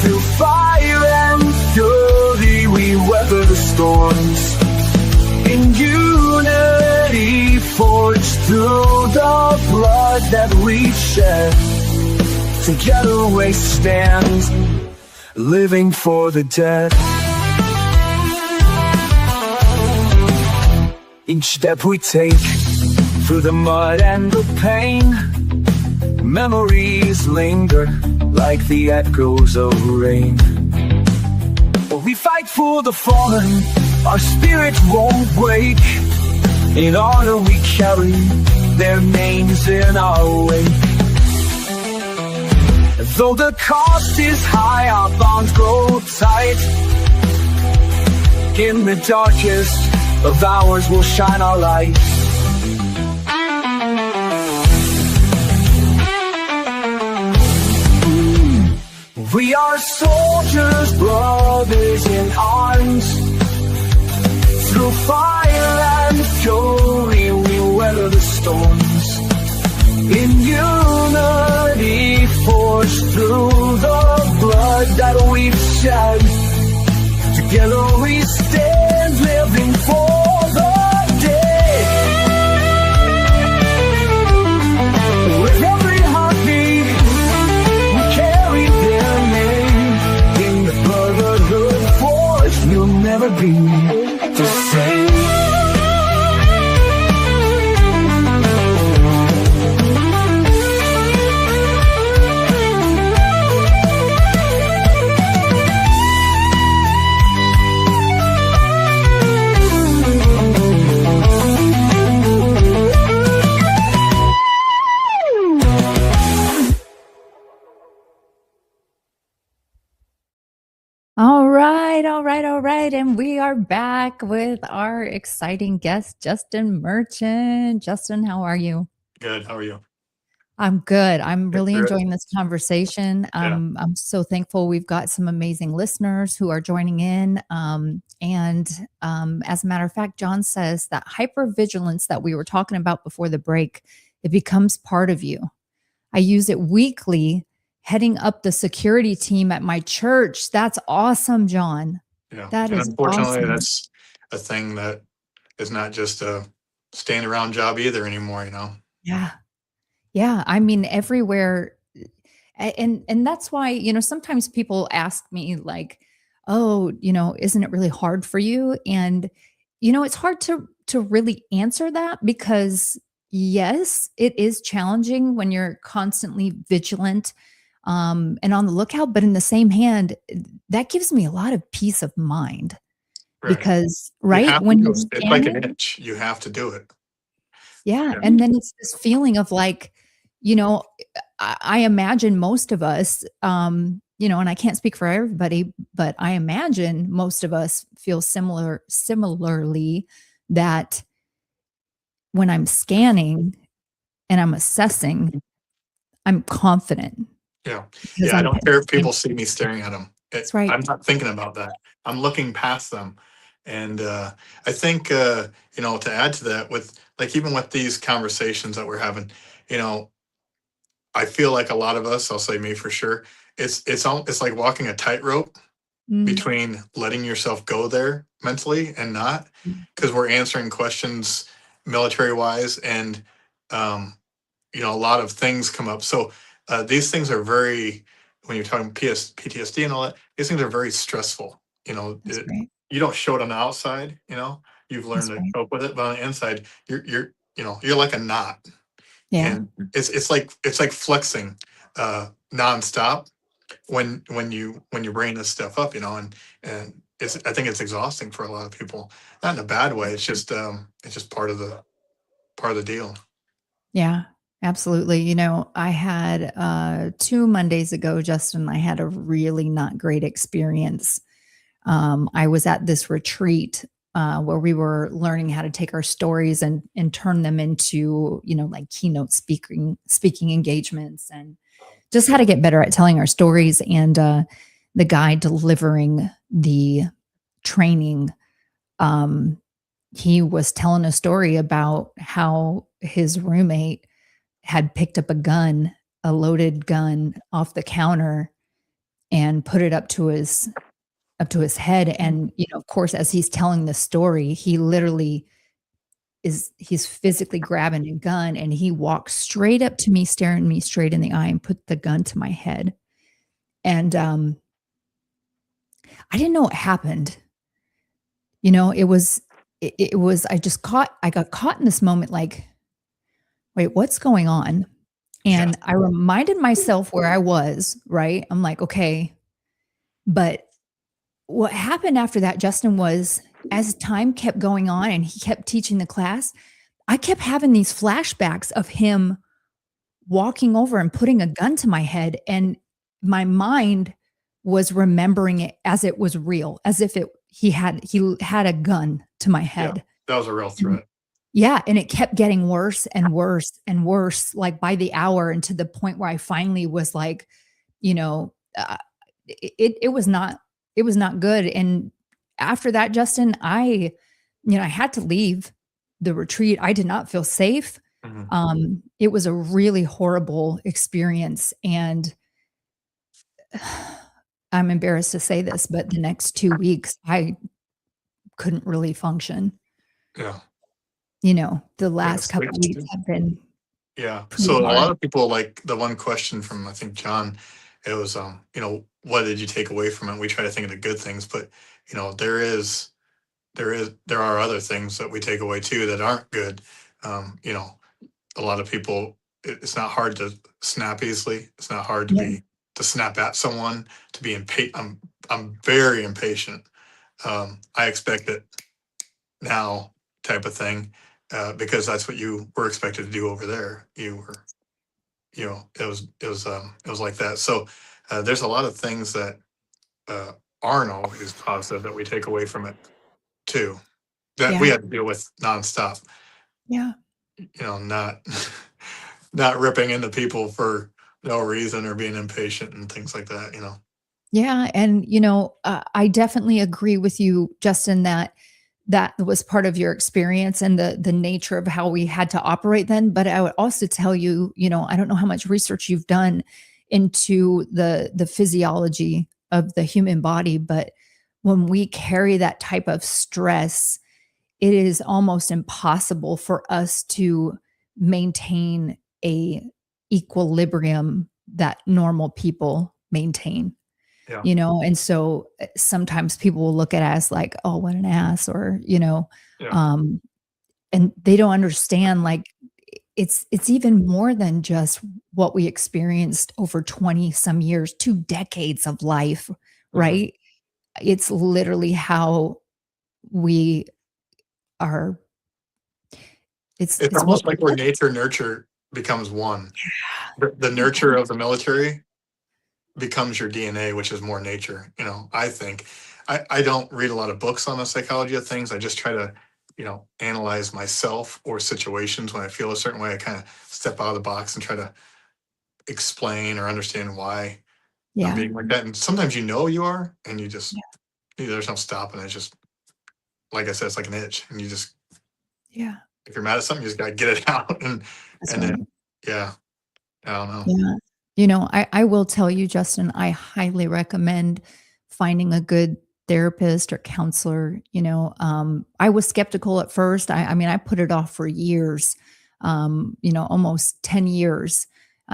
Through fire and fury, we weather the storms. In unity, forged through the blood that we shed. Together we stand, living for the dead. Each step we take through the mud and the pain, memories linger like the echoes of rain. We fight for the fallen, our spirit won't break. In honor we carry their names in our wake. Though the cost is high, our bonds grow tight. In the darkest of hours we'll shine our light. We are soldiers, brothers in arms. Through fire and fury we weather the storms. In unity, forged through the blood that we've shed. Together we stand, living for the dead. With every heartbeat, we carry their name. In the brotherhood forged, we'll never be the same.
All right. And we are back with our exciting guest, Justin Merchant. Justin, how are you?
Good. How are you?
I'm good. I'm really
Good.
enjoying this conversation. I'm so thankful we've got some amazing listeners who are joining in. As a matter of fact, John says that hypervigilance that we were talking about before the break, it becomes part of you. I use it weekly, heading up the security team at my church. That's awesome, John.
Yeah.
That
and
is
unfortunately,
awesome.
that's a thing that is not just a stand around job either anymore, you know?
Yeah. Yeah. I mean, everywhere. And that's why, you know, sometimes people ask me like, oh, you know, isn't it really hard for you? And, you know, it's hard to really answer that because yes, it is challenging when you're constantly vigilant and on the lookout. But in the same hand, that gives me a lot of peace of mind
Right.
because
You
right
have to
when
do
you're
it. It's like an
scanning,
itch. You have to do it.
yeah,
Yeah.
and then it's this feeling of like, you know, I imagine most of us, and I can't speak for everybody, but I imagine most of us feel similarly, that when I'm scanning and I'm assessing, I'm confident
Yeah.
because
Yeah. I
I'm
don't care if
paying
people see me staring at them.
That's right.
I'm not thinking about that. I'm looking past them. And I think, to add to that, with like, even with these conversations that we're having, you know, I feel like a lot of us, I'll say me for sure, it's like walking a tightrope
Mm,
between letting yourself go there mentally and not,
mm,
because we're answering questions military wise, and um, a lot of things come up. So these things are very, when you're talking PTSD and all that, these things are very stressful.
that's right.
You don't show it on the outside. You've learned
That's
to
right.
cope with it, but on the inside, you're like a knot,
Yeah.
and it's like flexing nonstop when your brain is stuff up, and I think it's exhausting for a lot of people. Not in a bad way. It's just part of the deal.
Yeah, absolutely. I had 2 Mondays ago, Justin, I had a really not great experience. I was at this retreat where we were learning how to take our stories and turn them into, like keynote speaking engagements, and just how to get better at telling our stories. And the guy delivering the training, um, he was telling a story about how his roommate had picked up a loaded gun off the counter and put it up to his head. And, of course, as he's telling the story, he literally he's physically grabbing a gun, and he walks straight up to me, staring me straight in the eye, and put the gun to my head. And I didn't know what happened. It was I got caught in this moment, like, wait, what's going on?
Yeah.
And I reminded myself where I was, right? I'm like, okay, but what happened after that, Justin, was as time kept going on and he kept teaching the class, I kept having these flashbacks of him walking over and putting a gun to my head. And my mind was remembering it as it was real, as if he had a gun to my
Yeah.
head.
That was a real threat.
Yeah, and it kept getting worse and worse and worse, like by the hour, and to the point where I finally was like, you know, it was not good. And after that, Justin, I had to leave the retreat. I did not feel safe.
Mhm.
It was a really horrible experience, and I'm embarrassed to say this, but the next 2 weeks, I couldn't really function.
Yeah.
The last
Yes.
couple of weeks have been
Yeah.
pretty
So a
hard.
lot of people, like the one question from, I think, John, it was, what did you take away from it? We try to think of the good things, but there are other things that we take away too that aren't good. A lot of people, it's not hard to snap easily. It's not hard to
Yeah,
to snap at someone, to be impatient. I'm very impatient. I expect it now, type of thing, because that's what you were expected to do over there. It was like that. So there's a lot of things that uh, aren't always positive that we take away from it too, that we
yeah,
had to deal with nonstop.
yeah.
Not not ripping into people for no reason, or being impatient and things like that.
Yeah, and I definitely agree with you, Justin, that that was part of your experience and the nature of how we had to operate then. But I would also tell you, I don't know how much research you've done into the physiology of the human body, but when we carry that type of stress, it is almost impossible for us to maintain a equilibrium that normal people maintain.
Yeah.
And so sometimes people will look at us like, oh, what an ass, or
Yeah.
um and they don't understand, like, it's even more than just what we experienced over 20 some years, 2 decades of life,
Mhm.
right? It's literally how we are,
It's
it's what
almost like where nature nurture becomes one. The nurture of the military becomes your DNA, which is more nature. I think I don't read a lot of books on the psychology of things. I just try to, analyze myself or situations when I feel a certain way. I kind of step out of the box and try to explain or understand why I'm
yeah,
being like that. And sometimes you are, and you just, there's no stopping it. It's just, like I said, it's like an itch. And you just,
yeah,
if you're mad at something, you just got to get it out. And,
that's
and
right.
then, yeah, I don't know.
Yeah. I will tell you, Justin, I highly recommend finding a good therapist or counselor. I was skeptical at first. I mean, I put it off for years, almost 10 years,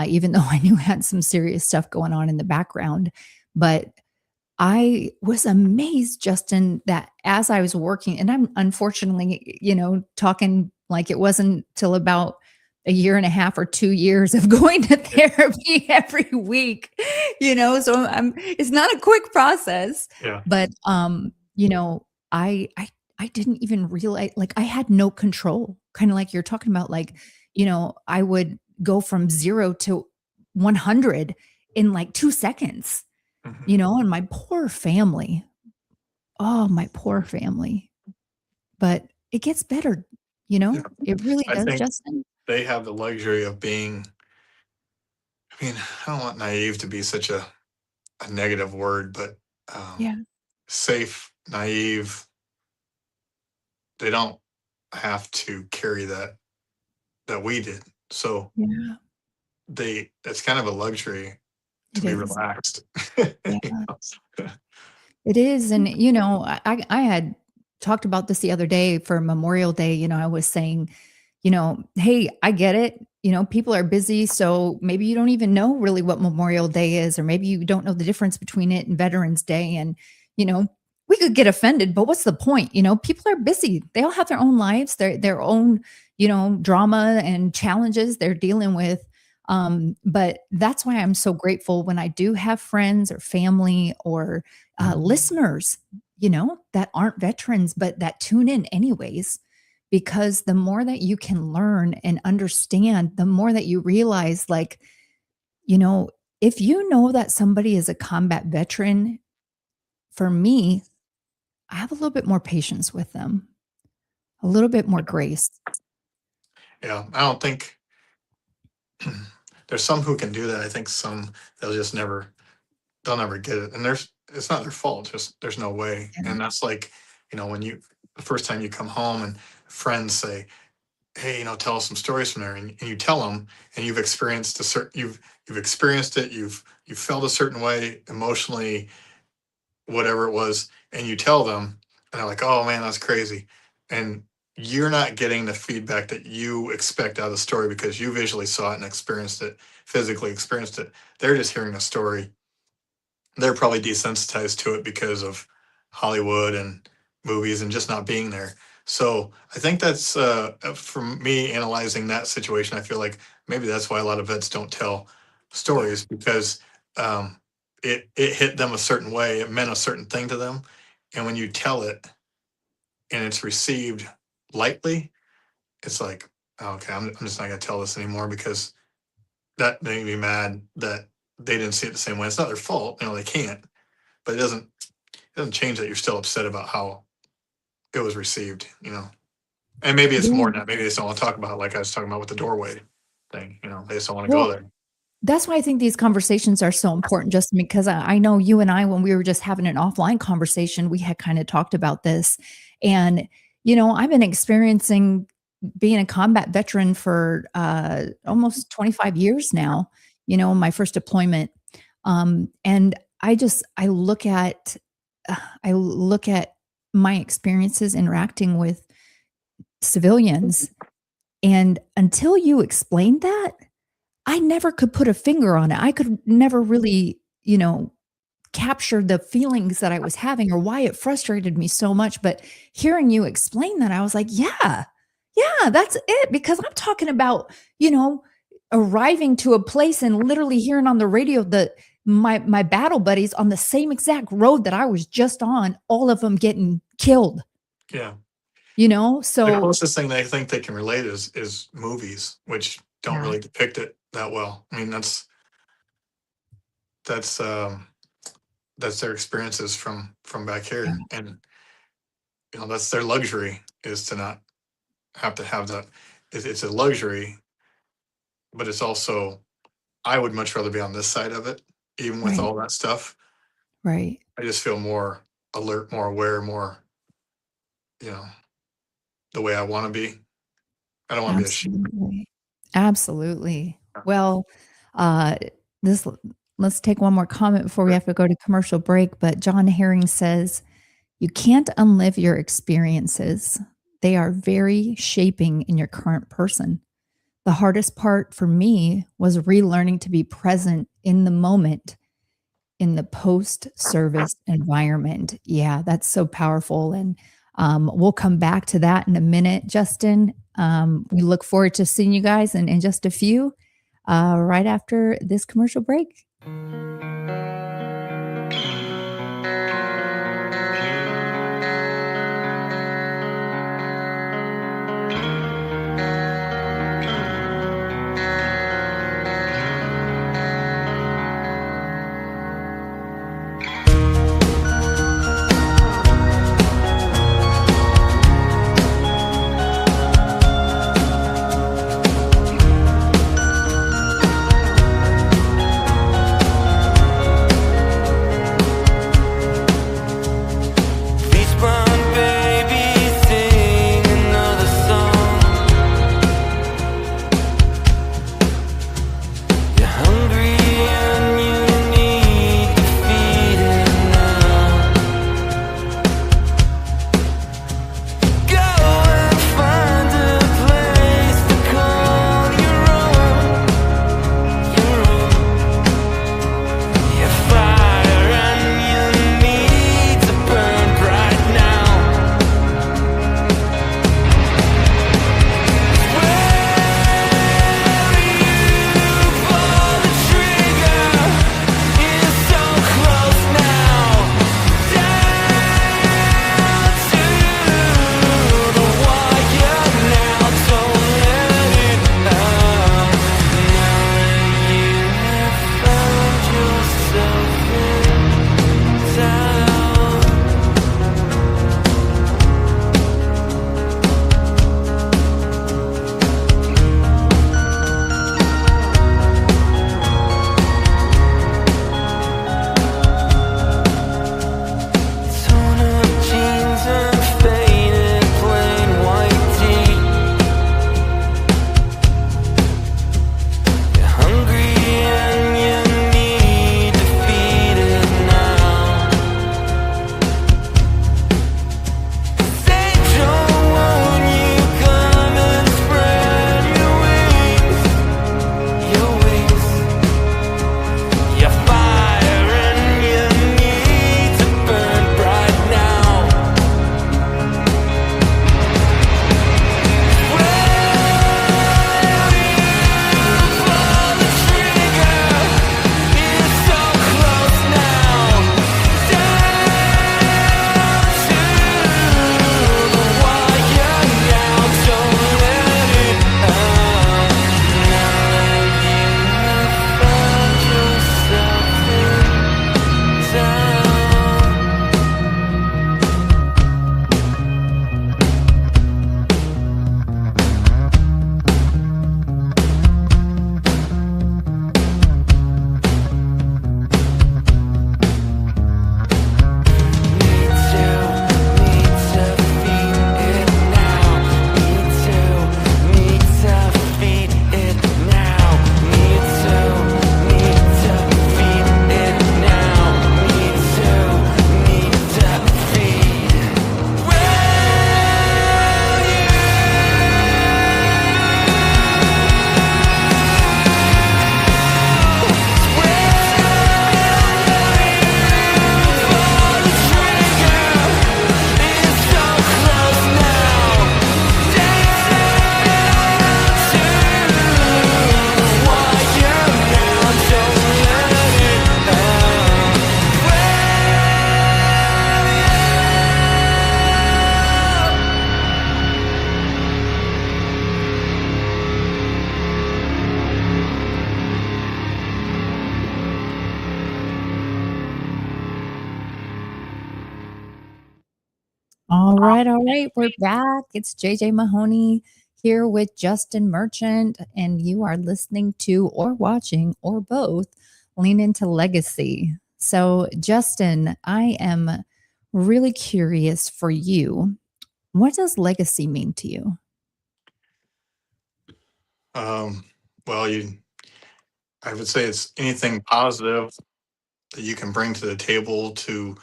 even though I knew I had some serious stuff going on in the background. But I was amazed, Justin, that as I was working, and I'm unfortunately, talking like it wasn't till about a year and a half or 2 years of going to therapy every week, so it's not a quick process,
Yeah.
but, I didn't even realize, like, I had no control, kind of like you're talking about, like, I would go from 0 to 100 in like 2 seconds.
Mhm.
And my poor family. Oh, my poor family. But it gets better,
Yeah.
It really
I
does,
think
Justin.
they have the luxury of being, I mean, I don't want naive to be such a negative word, but
Yeah.
safe, naive, they don't have to carry that we did. So
Yeah,
it's kind of a luxury to
it
be
is.
relaxed.
Yeah,
You know?
it is. And, I had talked about this the other day for Memorial Day. I was saying, hey, I get it. People are busy. So maybe you don't even know really what Memorial Day is, or maybe you don't know the difference between it and Veterans Day. And, you know, we could get offended, but what's the point? People are busy. They all have their own lives, their own, drama and challenges they're dealing with. But that's why I'm so grateful when I do have friends or family or listeners, that aren't veterans, but that tune in anyways. Because the more that you can learn and understand, the more that you realize, like, if you know that somebody is a combat veteran, for me, I have a little bit more patience with them, a little bit more grace.
Yeah, I don't think there's some who can do that. I think some they'll just they'll never get it, and it's not their fault. Just there's no way,
Yeah.
and that's like when the first time you come home and friends say, hey, tell us some stories from there, and you tell them, and you've experienced you've experienced it, you've felt a certain way emotionally, whatever it was, and you tell them, and they're like, oh man, that's crazy, and you're not getting the feedback that you expect out of the story because you visually saw it and experienced it, physically experienced it. They're just hearing a story. They're probably desensitized to it because of Hollywood and movies and just not being there. So I think that's from me analyzing that situation. I feel like maybe that's why a lot of vets don't tell
Yeah.
stories because it hit them a certain way. It meant a certain thing to them, and when you tell it and it's received lightly, it's like, "Oh, okay, I'm just not gonna tell this anymore because that made me mad that they didn't see it the same way. It's not their fault, they can't, but it doesn't change that you're still upset about how it was received. And maybe it's more
Yeah.
than that. Maybe they just don't want to talk about it, like I was talking about with the doorway thing. They just don't want to go
Well,
there.
that's why I think these conversations are so important, Justin, because I know you and I, when we were just having an offline conversation, we had kind of talked about this. And, I've been experiencing being a combat veteran for almost 25 years now, my first deployment. And I look at my experiences interacting with civilians. And until you explained that, I never could put a finger on it. I could never really, capture the feelings that I was having or why it frustrated me so much. But hearing you explain that, I was like, yeah, that's it. Because I'm talking about, arriving to a place and literally hearing on the radio that my battle buddies on the same exact road that I was just on, all of them getting killed.
Yeah.
The
The closest thing they think they can relate is movies, which don't
Yeah.
really depict it that well. I mean, that's their experiences from back here,
Yeah.
and that's their luxury, is to not have to have that. It's a luxury, but it's also, I would much rather be on this side of it, even with
Right.
all that stuff.
Right.
I just feel more alert, more aware, more, the way I want to be. I don't want to be a sheep.
Absolutely. Absolutely. Well, uh, this let's take one more comment before we have to go to commercial break. But John Herring says, you can't unlive your experiences. They are very shaping in your current person. The hardest part for me was relearning to be present in the moment in the post-service environment. Yeah, that's so powerful. And we'll come back to that in a minute, Justin. We look forward to seeing you guys in just a few, right after this commercial break. right, all right. We're back. It's JJ Mahoney here with Justin Merchant, and you are listening to or watching or both Lean Into Legacy. So, Justin, I am really curious for you. What does legacy mean to you?
Well, I would say it's anything positive that you can bring to the table to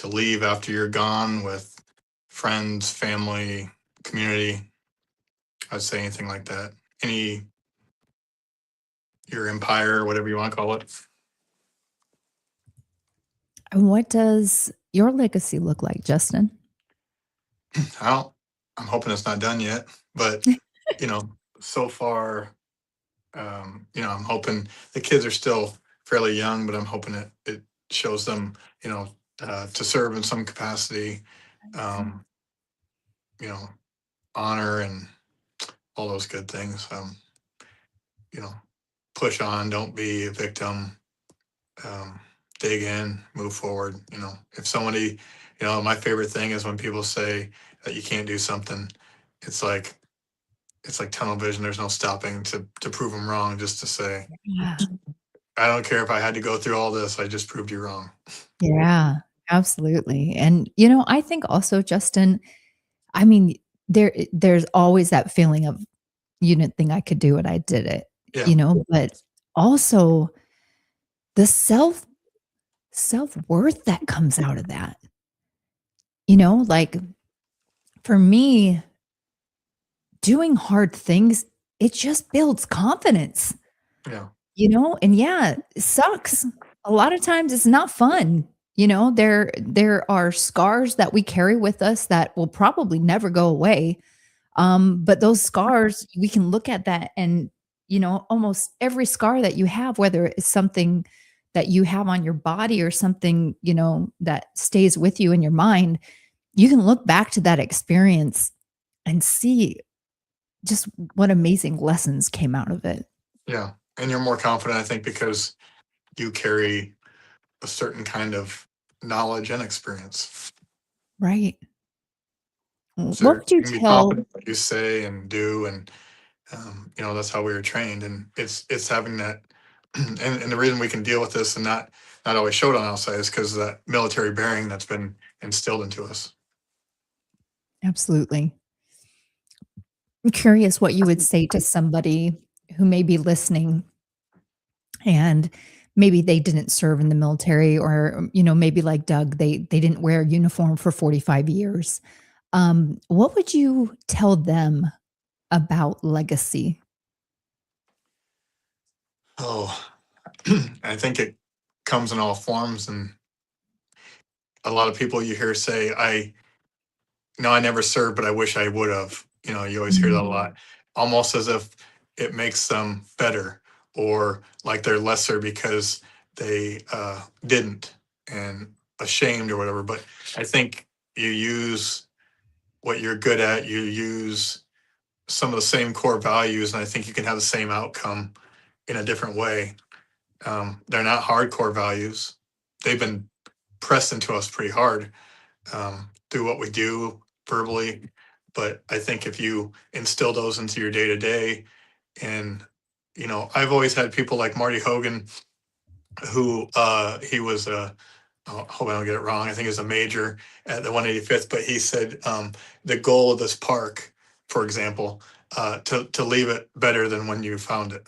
leave after you're gone with friends, family, community. I'd say anything like that. Your empire, whatever you want to call it.
And what does your legacy look like, Justin?
I'm hoping it's not done yet, but so far, I'm hoping the kids are still fairly young, but I'm hoping it shows them, to serve in some capacity, um, honor and all those good things. Push on, don't be a victim, dig in, move forward. If somebody, my favorite thing is when people say that you can't do something, it's like tunnel vision. There's no stopping to prove them wrong, just to say,
Yeah.
I don't care if I had to go through all this, I just proved you wrong.
Yeah, absolutely. And I think also, Justin, I mean, there's always that feeling of you didn't think I could do it, I did it,
Yeah.
but also the self-worth that comes out of that. Like for me, doing hard things, it just builds confidence.
Yeah.
And yeah, it sucks. A lot of times it's not fun. There are scars that we carry with us that will probably never go away. But those scars, we can look at that and, almost every scar that you have, whether it's something that you have on your body or something, that stays with you in your mind, you can look back to that experience and see just what amazing lessons came out of it.
Yeah. And you're more confident, I think, because you carry a certain kind of knowledge and experience.
Right.
So
What would you
can be
tell?
confident in what you say and do, and that's how we were trained, and it's having that, and the reason we can deal with this and not always show it on outside is because of that military bearing that's been instilled into us.
Absolutely. I'm curious what you would say to somebody who may be listening and maybe they didn't serve in the military or, maybe like Doug, they didn't wear a uniform for 45 years. What would you tell them about legacy?
Oh, I think it comes in all forms, and a lot of people you hear say, I never served, but I wish I would have. You always hear that a lot, almost as if it makes them better or like they're lesser because they didn't and ashamed or whatever. But I think you use what you're good at, you use some of the same core values, and I think you can have the same outcome in a different way. They're not hardcore values. They've been pressed into us pretty hard through what we do verbally. But I think if you instill those into your day to day, and I've always had people like Marty Hogan, who he was I hope I don't get it wrong. I think he was a major at the 185th, but he said the goal of this park, for example, to leave it better than when you found it.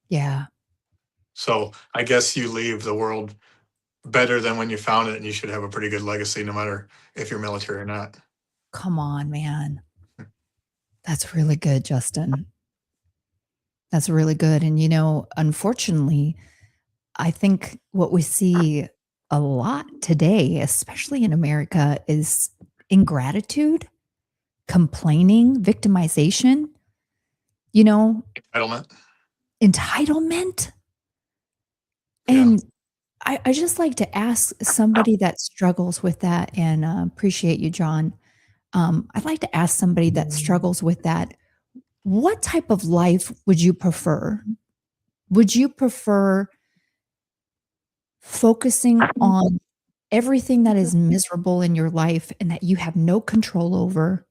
Yeah.
So I guess you leave the world better than when you found it, and you should have a pretty good legacy, no matter if you're military or not.
Come on, man. That's really good, Justin. That's really good. And, unfortunately, I think what we see a lot today, especially in America, is ingratitude, complaining, victimization,
Entitlement.
entitlement.
Yeah.
And I just like to ask somebody that struggles with that, and appreciate you, John. I'd like to ask somebody that struggles with that, what type of life would you prefer? Would you prefer focusing on everything that is miserable in your life and that you have no control over?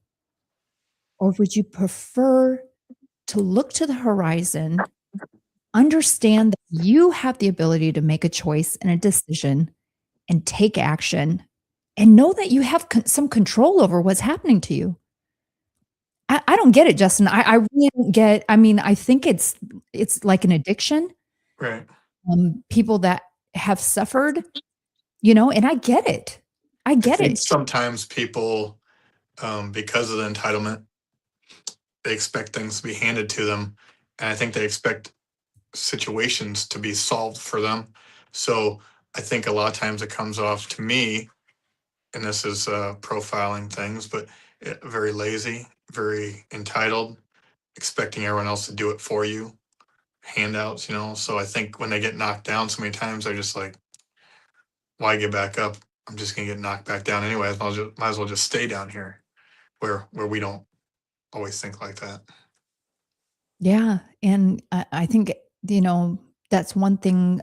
Or would you prefer to look to the horizon, understand that you have the ability to make a choice and a decision and take action and know that you have some control over what's happening to you? I don't get it, Justin. I really don't get. I mean, I think it's like an addiction.
Right.
People that have suffered, and I get it. I
I
get
think
it.
sometimes people, because of the entitlement, they expect things to be handed to them, and I think they expect situations to be solved for them. So I think a lot of times it comes off to me, and this is profiling things, but very lazy, very entitled, expecting everyone else to do it for you, handouts. So I think when they get knocked down so many times, they're just like, why get back up? I'm just gonna get knocked back down anyway. Might as well just stay down here, where we don't always think like that.
Yeah, and I think, that's one thing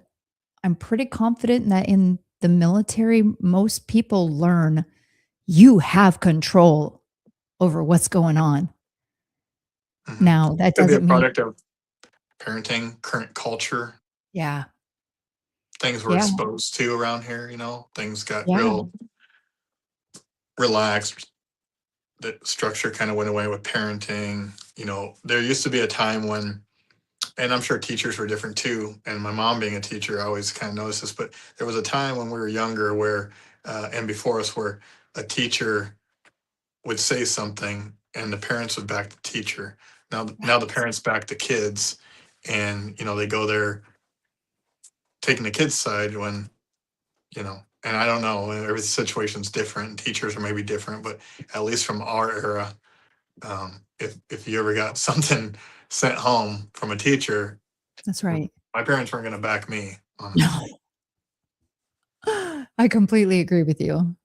I'm pretty confident that in the military, most people learn you have control over what's going on.
Mhm.
Now, that
Could be a
doesn't mean.
product of parenting, current culture,
Yeah,
things we're
yeah,
exposed to around here. Things got
yeah,
real relaxed. The structure kind of went away with parenting. There used to be a time when, and I'm sure teachers were different too. And my mom being a teacher, I always kind of noticed this, but there was a time when we were younger where, and before us, where a teacher would say something and the parents would back the teacher. Now the
right.
parents back the kids, and they go there taking the kids' side when and I don't know, every situation's different, and teachers are maybe different, but at least from our era, if you ever got something sent home from a teacher,
That's right.
my parents weren't going to back me on it.
No, I completely agree with you.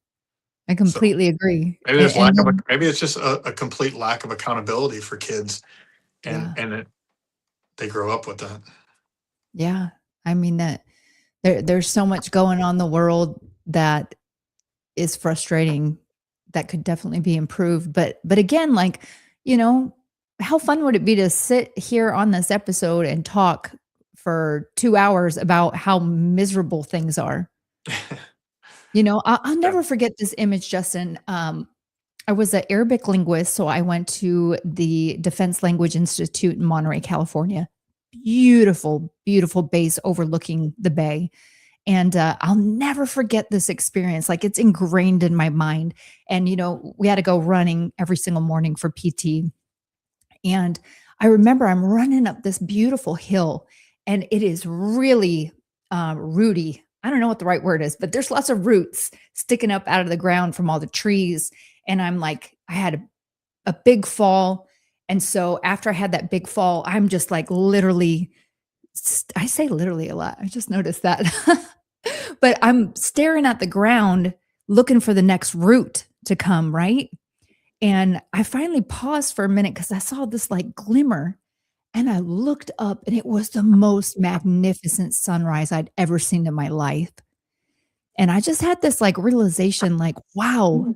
I
So
completely agree.
maybe
And,
there's
and then,
maybe it's just a complete lack of accountability for kids, and
yeah,
they grow up with that.
yeah. I mean that there's so much going on in the world that is frustrating that could definitely be improved. But again, like, you know, how fun would it be to sit here on this episode and talk for 2 hours about how miserable things are? I'll
Yeah.
never forget this image, Justin. I was an Arabic linguist, so I went to the Defense Language Institute in Monterey, California. Beautiful, beautiful base overlooking the bay. And I'll never forget this experience. Like, it's ingrained in my mind. And, we had to go running every single morning for PT. And I remember I'm running up this beautiful hill, and it is really rooty. I don't know what the right word is, but there's lots of roots sticking up out of the ground from all the trees. And I'm like, I had a big fall. And so after I had that big fall, I'm just like literally, I say literally a lot. I just noticed that. But I'm staring at the ground looking for the next root to come, right? And I finally paused for a minute because I saw this like glimmer, and I looked up, and it was the most magnificent sunrise I'd ever seen in my life. And I just had this like realization like, wow,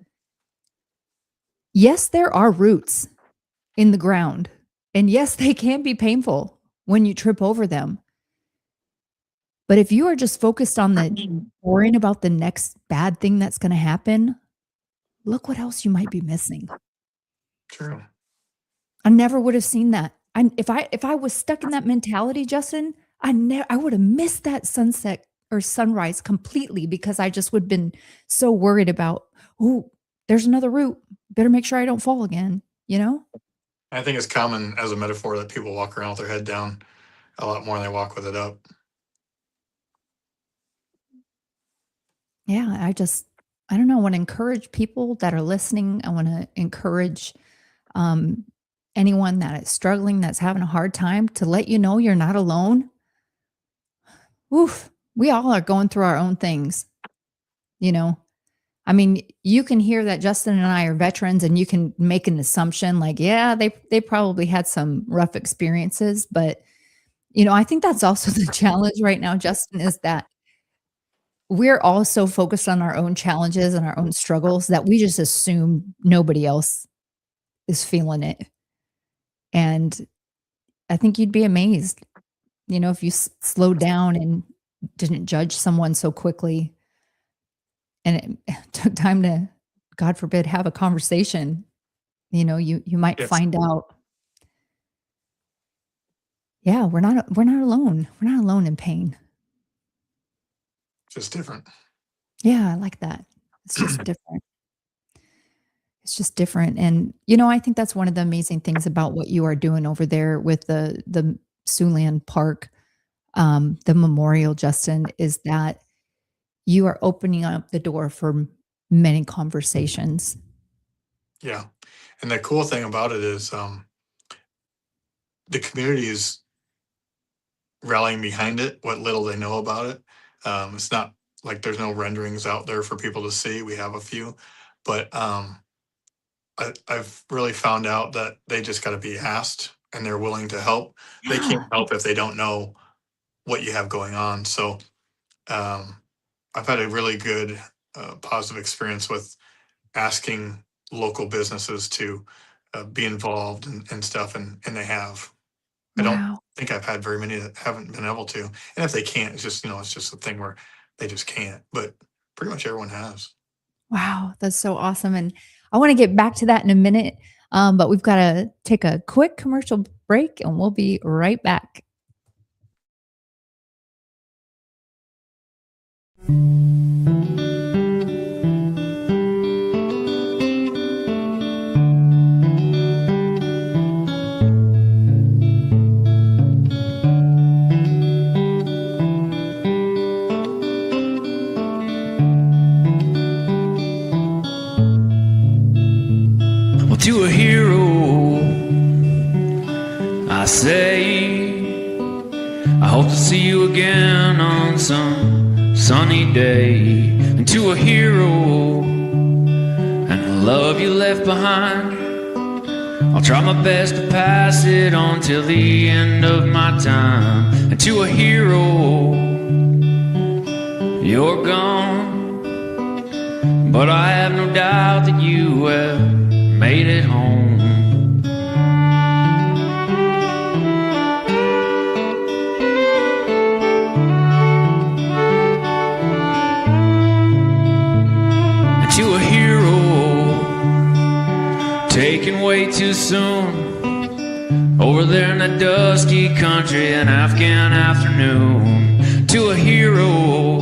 yes, there are roots in the ground. And yes, they can be painful when you trip over them. But if you are just focused on worrying about the next bad thing that's going to happen, look what else you might be missing.
True.
I never would have seen that. If I was stuck in that mentality, Justin, I would have missed that sunset or sunrise completely because I just would have been so worried about, oh, there's another route. Better make sure I don't fall again, you know?
I think it's common as a metaphor that people walk around with their head down a lot more than they walk with it up.
Yeah, I don't know, I want to encourage people that are listening. I want to encourage um, anyone that is struggling, that's having a hard time, to let you know you're not alone. Oof, we all are going through our own things, you know? I mean, you can hear that Justin and I are veterans, and you can make an assumption like, yeah, they probably had some rough experiences, but I think that's also the challenge right now, Justin, is that we're all so focused on our own challenges and our own struggles that we just assume nobody else is feeling it. And I think you'd be amazed, if you slowed down and didn't judge someone so quickly, and it took time to, God forbid, have a conversation. You might
Yes.
find out, yeah, we're not alone. We're not alone in pain.
Just different.
Yeah, I like that. It's just different. It's just different. And I think that's one of the amazing things about what you are doing over there with the Siouxland Park, the memorial, Justin, is that you are opening up the door for many conversations.
Yeah. And the cool thing about it is the community is rallying behind it, what little they know about it. It's not like there's no renderings out there for people to see. We have a few, but I've really found out that they just got to be asked and they're willing to help. They can't help if they don't know what you have going on. So I've had a really good positive experience with asking local businesses to be involved and stuff, and they have. I don't
Wow.
think I've had very many that haven't been able to. And if they can't, it's just, it's just a thing where they just can't. But pretty much everyone has.
Wow, that's so awesome. And I want to get back to that in a minute. But we've got to take a quick commercial break and we'll be right back.
Well, to a hero, I say, I hope to see you again on some sunny day. And to a hero, and the love you left behind, I'll try my best to pass it on till the end of my time. And to a hero, you're gone, but I have no doubt that you have made it home. And to a hero, taken way too soon, over there in that dusty country, an Afghan afternoon. To a hero,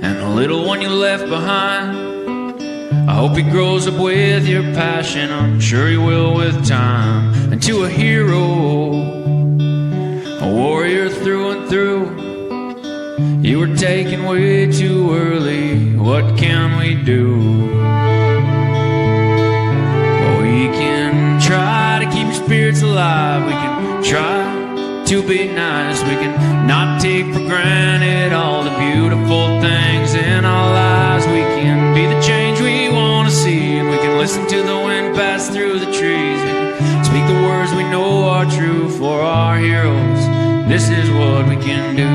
and the little one you left behind, I hope he grows up with your passion, I'm sure he will with time. And to a hero, a warrior through and through, you were taken way too early, what can we do? Well, we can try to keep your spirits alive, we can try to be nice, we can not take for granted all the beautiful things in our lives. We can be the change we want to see, and we can listen to the wind pass through the trees. We can speak the words we know are true for our heroes. This is what we can do.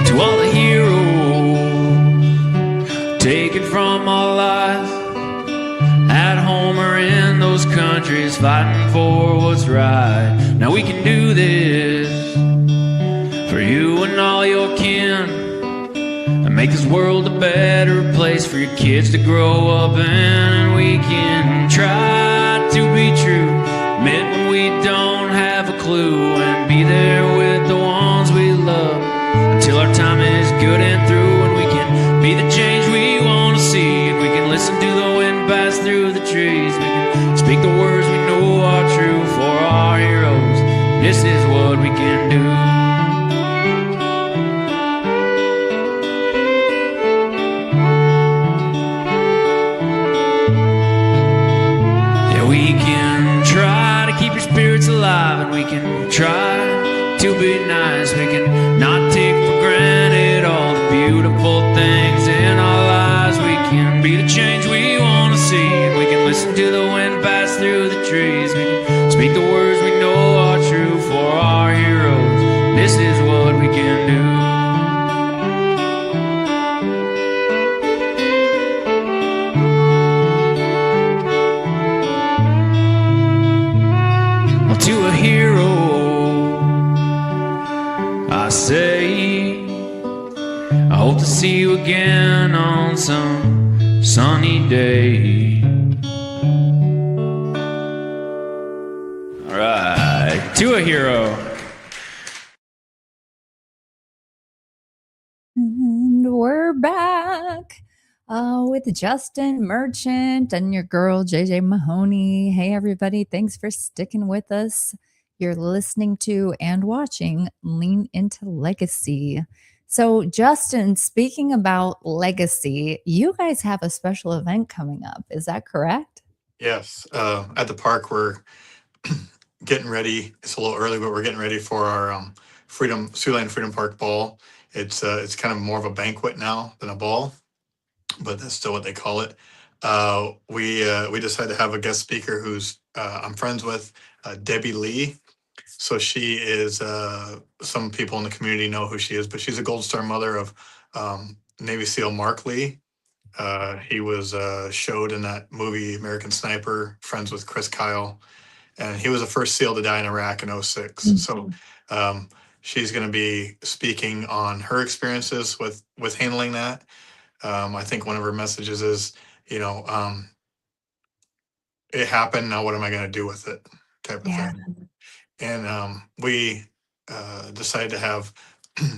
To all the heroes taken from our lives, at home or in those countries, fighting for what's right. Now we can do this for you and all your kin, and make this world a better place for your kids to grow up in. And we can try to be true, admit when we don't have a clue, and be there with the ones we love until our time is good and through. And we can be the change we want to see, and we can listen to the wind pass through the trees. We can speak the words we know are true for our heroes. This is what we can do. Yeah, we can try to keep your spirits alive, and we can try to be nice. We can not take for granted all the beautiful things in our lives. We can be the change we want to see, and we can listen to the wind back I say, I hope to see you again on some sunny day. All right, to a hero.
And we're back with Justin Merchant and your girl, JJ Mahoney. Hey, everybody. Thanks for sticking with us. You're listening to and watching Lean Into Legacy. So, Justin, speaking about legacy, you guys have a special event coming up. Is that correct?
Yes, at the park, we're getting ready. It's a little early, but we're getting ready for our Siouxland Freedom Park Ball. It's kind of more of a banquet now than a ball, but that's still what they call it. We decided to have a guest speaker who's I'm friends with, Debbie Lee. So she is, some people in the community know who she is, but she's a Gold Star mother of Navy SEAL Mark Lee. He was showed in that movie American Sniper, friends with Chris Kyle, and he was the first SEAL to die in Iraq in '06. So she's going to be speaking on her experiences with handling that. I think one of her messages is, it happened. Now what am I going to do with it? Type of thing. And we decided to have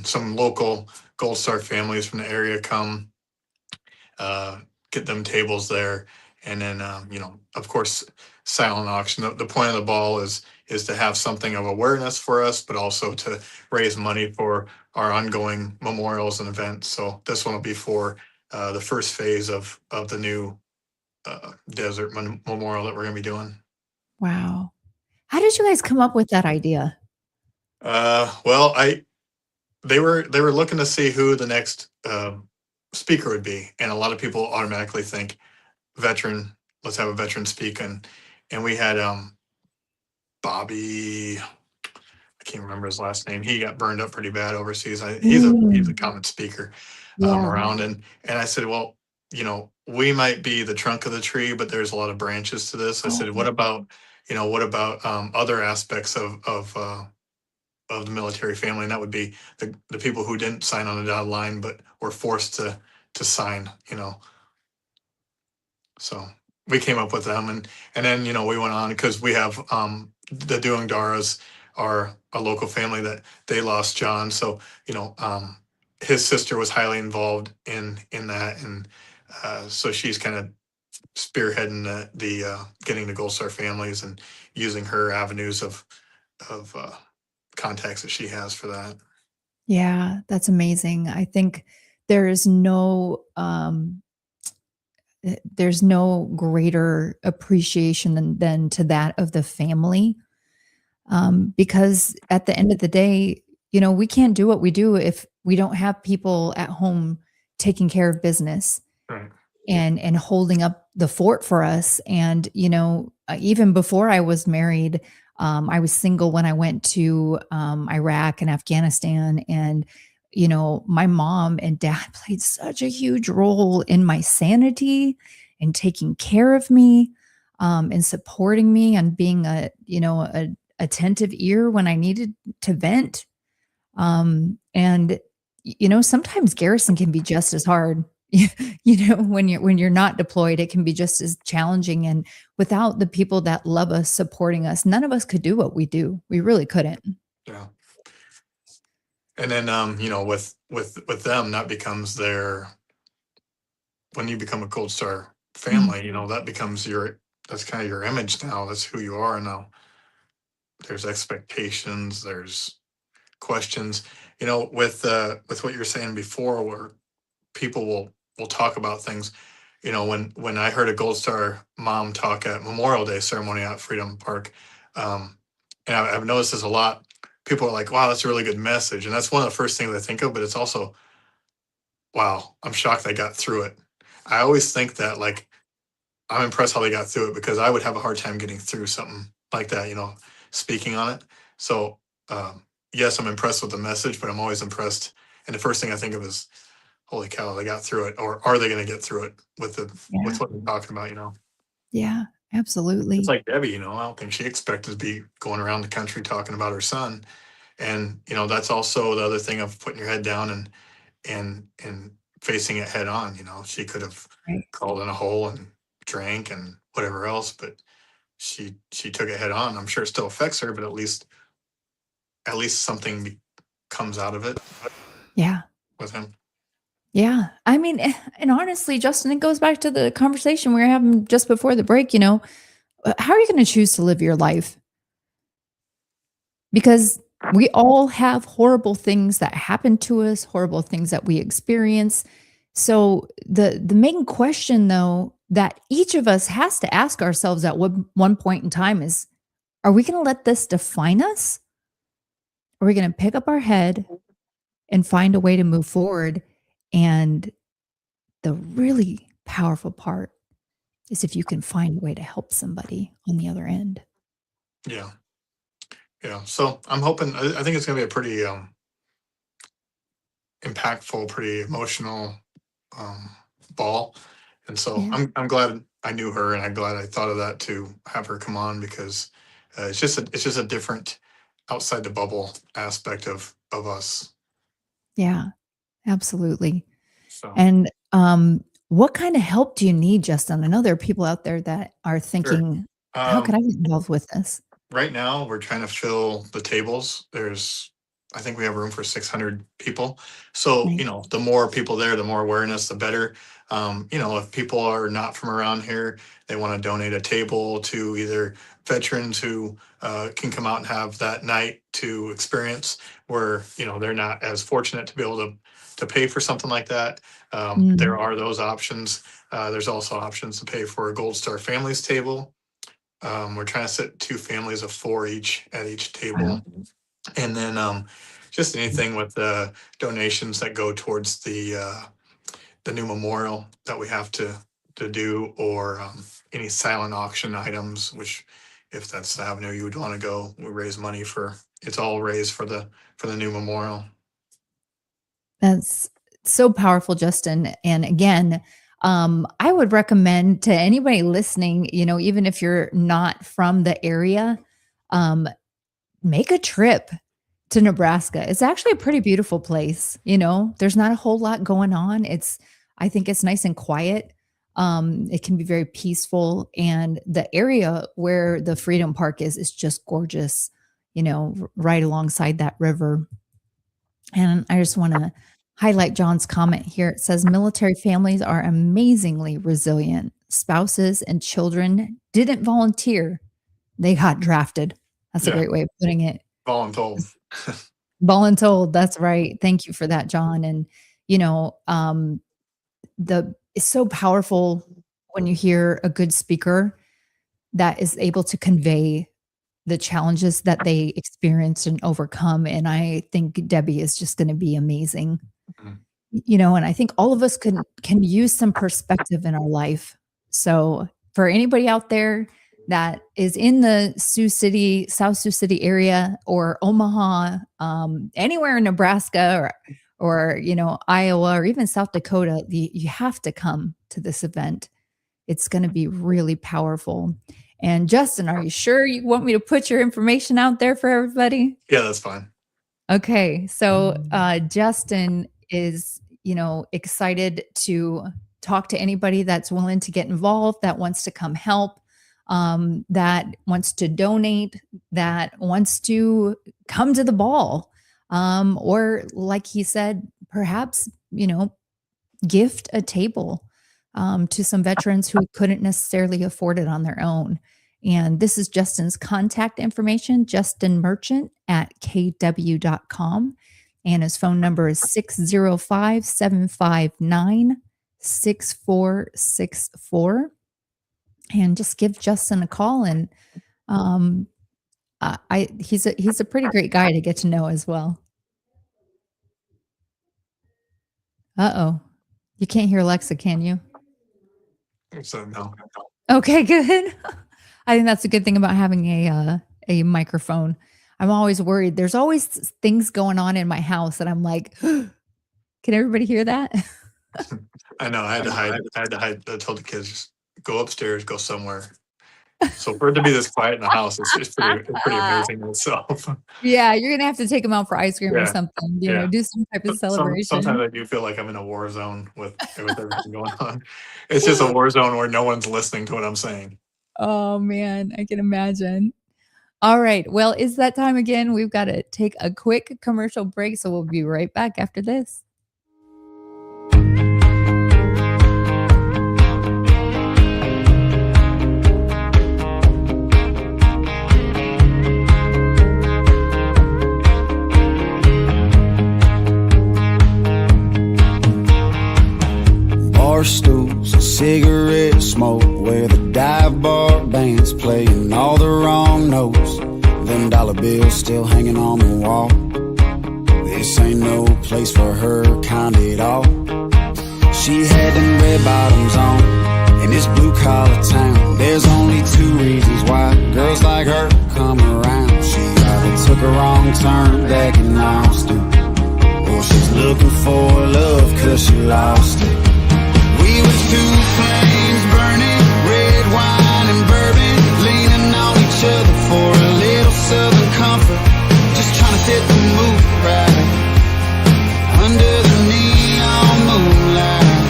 some local Gold Star families from the area come, get them tables there, and then of course, silent auction. The point of the ball is to have something of awareness for us, but also to raise money for our ongoing memorials and events. So this one will be for the first phase of the new desert memorial that we're going to be doing.
Wow. How did you guys come up with that idea?
Well, they were looking to see who the next speaker would be, and a lot of people automatically think veteran. Let's have a veteran speak, and we had Bobby. I can't remember his last name. He got burned up pretty bad overseas. He's a common speaker around, and I said, well, we might be the trunk of the tree, but there's a lot of branches to this. I said, what about other aspects of the military family? And that would be the people who didn't sign on the dotted line, but were forced to sign, So we came up with them, and then, we went on because we have the Duangdaras are a local family that they lost John. So, his sister was highly involved in that. And so she's kind of spearheading the getting the Gold Star families and using her avenues of contacts that she has for that.
Yeah, that's amazing. I think there's no greater appreciation than to that of the family, because at the end of the day, we can't do what we do if we don't have people at home taking care of business.
Right.
And holding up the fort for us. And, even before I was married, I was single when I went to Iraq and Afghanistan. And, my mom and dad played such a huge role in my sanity and taking care of me, and supporting me and being a attentive ear when I needed to vent. And, sometimes garrison can be just as hard. When you're not deployed, it can be just as challenging. And without the people that love us, supporting us, none of us could do what we do. We really couldn't.
Yeah. And then, with them, that becomes when you become a Gold Star family, that becomes that's kind of your image now. That's who you are now. There's expectations, there's questions, with what you were saying before, where people will talk about things. When I heard a Gold Star mom talk at Memorial Day ceremony at Freedom Park, and I've noticed this a lot. People are like, wow, that's a really good message. And that's one of the first things I think of, but it's also, wow, I'm shocked they got through it. I always think that, like, I'm impressed how they got through it, because I would have a hard time getting through something like that, speaking on it. So, yes, I'm impressed with the message, but I'm always impressed. And the first thing I think of is, holy cow, they got through it. Or are they going to get through it with what they're talking about,
Yeah, absolutely.
It's like Debbie, I don't think she expected to be going around the country talking about her son. And that's also the other thing of putting your head down and facing it head on. She could have
Right.
crawled in a hole and drank and whatever else, but she took it head on. I'm sure it still affects her, but at least something comes out of it
Yeah.
with him.
Yeah. I mean, and honestly, Justin, it goes back to the conversation we were having just before the break, how are you going to choose to live your life? Because we all have horrible things that happen to us, horrible things that we experience. So the main question though that each of us has to ask ourselves at one point in time is, are we going to let this define us? Are we going to pick up our head and find a way to move forward? And the really powerful part is if you can find a way to help somebody on the other end.
Yeah. Yeah. So I'm hoping, I think it's going to be a pretty impactful, pretty emotional ball. And so
Yeah.
I'm glad I knew her, and I'm glad I thought of that to have her come on, because it's just a different outside the bubble aspect of us.
Yeah, absolutely.
So
And what kind of help do you need, Justin? I know there are people out there that are
sure.
thinking, how could I get involved with this?
Right now we're trying to fill the tables. I think we have room for 600 people. So,
Nice.
the more people there, the more awareness, the better. If people are not from around here, they want to donate a table to either veterans who can come out and have that night to experience, where, they're not as fortunate to be able to pay for something like that. There are those options. There's also options to pay for a Gold Star Families table. We're trying to sit 2 families of 4 each at each table.
Wow.
And then just anything with the donations that go towards the new memorial that we have to do, or any silent auction items, which, if that's the avenue you would want to go, we raise money for. It's all raised for the new memorial.
That's so powerful, Justin. And again, I would recommend to anybody listening, even if you're not from the area, make a trip to Nebraska. It's actually a pretty beautiful place. There's not a whole lot going on. I think it's nice and quiet. It can be very peaceful. And the area where the Freedom Park is just gorgeous, right alongside that river. And I just want to highlight John's comment here. It says military families are amazingly resilient. Spouses and children didn't volunteer, they got drafted. That's a
Yeah.
great way of putting it.
Voluntold.
Voluntold. That's right. Thank you for that, John. And it's so powerful when you hear a good speaker that is able to convey the challenges that they experienced and overcome. And I think Debbie is just going to be amazing.
Mhm.
And I think all of us can use some perspective in our life. So for anybody out there that is in the South Sioux City area, or Omaha, anywhere in Nebraska or Iowa, or even South Dakota, you have to come to this event. It's going to be really powerful. And Justin, are you sure you want me to put your information out there for everybody?
Yeah, that's fine.
Okay. So Justin is, excited to talk to anybody that's willing to get involved, that wants to come help, that wants to donate, that wants to come to the ball. Or like he said, perhaps, gift a table to some veterans who couldn't necessarily afford it on their own. And this is Justin's contact information, Justin Merchant at kw.com. And his phone number is 605-759-6464. And just give Justin a call. And he's a pretty great guy to get to know as well. Uh-oh. You can't hear Alexa, can you?
So no.
Okay, good. I think that's a good thing about having a microphone. I'm always worried. There's always things going on in my house that I'm like, can everybody hear that?
I know. I had to hide. I told the kids, just go upstairs, go somewhere, So for it to be this quiet in the house, it's pretty amazing in itself.
Yeah, you're gonna have to take them out for ice cream or
Yeah,
something,
yeah.
do some type of
Sometimes
celebration.
I do feel like I'm in a war zone with everything going on. It's just a war zone where no one's listening to what I'm saying.
Oh, man, I can imagine. All right, well, it's that time again. We've gotta take a quick commercial break, so we'll be right back after this.
Bar stools, cigarette smoke, where the dive bar band's playing all the wrong notes. Them dollar bills still hanging on the wall. This ain't no place for her kind at all. She had them red bottoms on in this blue collar town. There's only two reasons why girls like her come around. She either took a wrong turn back in Austin, or she's looking for love cause she lost it. We were two flames burning, red wine and bourbon, leaning on each other for a little southern comfort, just trying to set the mood right under the neon moonlight.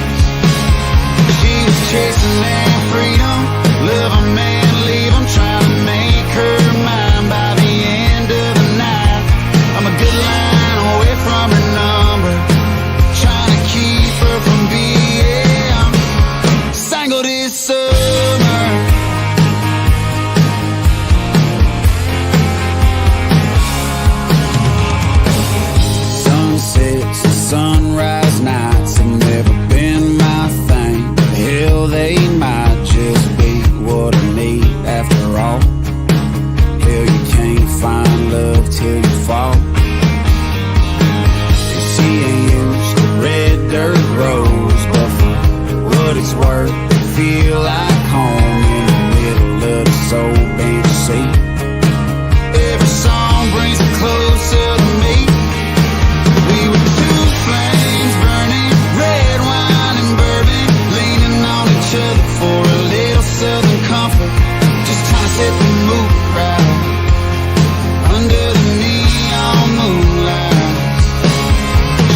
She was chasing that freedom, love a man, leave him, trying to make her mine by the end of the night. I'm a good line away from her number, trying to keep her from being single this summer. Sunsets and sunrise nights have never been my thing. Hell, they might just be what I need after all. Hell, you can't find love till you fall. She ain't used to red dirt roads, but for what it's worth, feel like home in the middle of the soul bench seat. Every song brings it closer to me. We were two flames burning, red wine and bourbon, leaning on each other for a little southern comfort, just trying to set the mood right under the neon moonlight.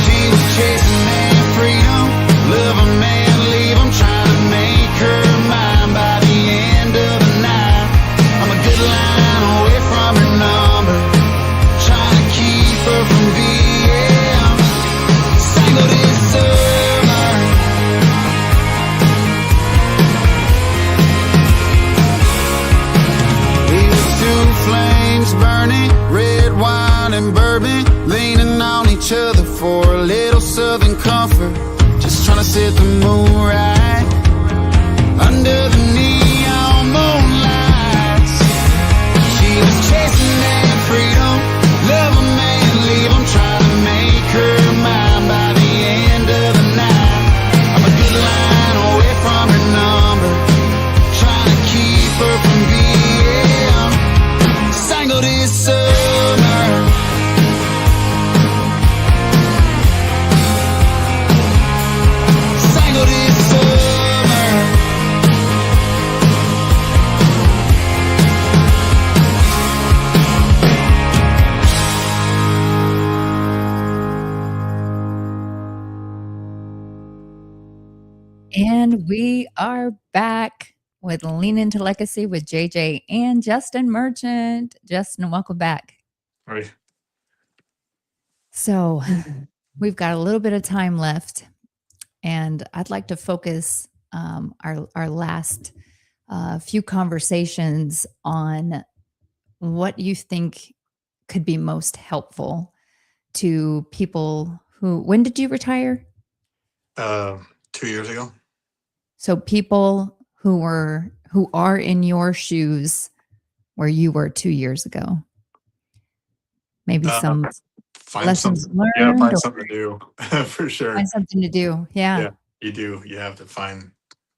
She was chasing that freedom, love a man, leave him, trying to make her mine by the end of the night. I'm a good line away from her number, trying to keep her from being single this summer. We were two flames burning, red wine and bourbon, leaning on each other for a little southern comfort, just trying to set the moon right under the neon moonlights. She was chasing that freedom, love a man, leave him, trying to make her mine by the end of the night. I'm a good line away from her number, trying to keep her from being single this summer. Single this summer.
And we are back with Lean Into Legacy with JJ and Justin Merchant. Justin, welcome back.
Right.
So we've got a little bit of time left, and I'd like to focus our last few conversations on what you think could be most helpful to people who. When did you retire?
2 years ago.
So people who are in your shoes where you were 2 years ago. Maybe some
Find
lessons
something.
learned.
Yeah, find
or
something to do for sure.
Find something to do. Yeah.
Yeah, you do. You have to find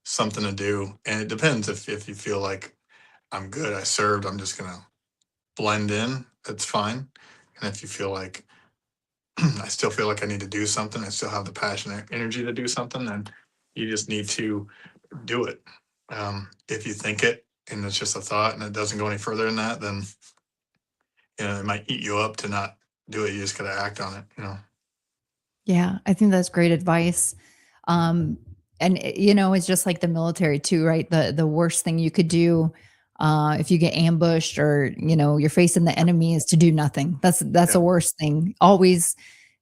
something to do, and it depends if you feel like I'm good, I served, I'm just gonna blend in. That's fine. And if you feel like I still feel like I need to do something, I still have the passion and energy to do something, then you just need to do it. If you think it and it's just a thought and it doesn't go any further than that, then, it might eat you up to not do it. You just got to act on it.
Yeah, I think that's great advice. And it's just like the military too, right? The worst thing you could do if you get ambushed or you're facing the enemy is to do nothing. That's
Yeah.
the worst thing. Always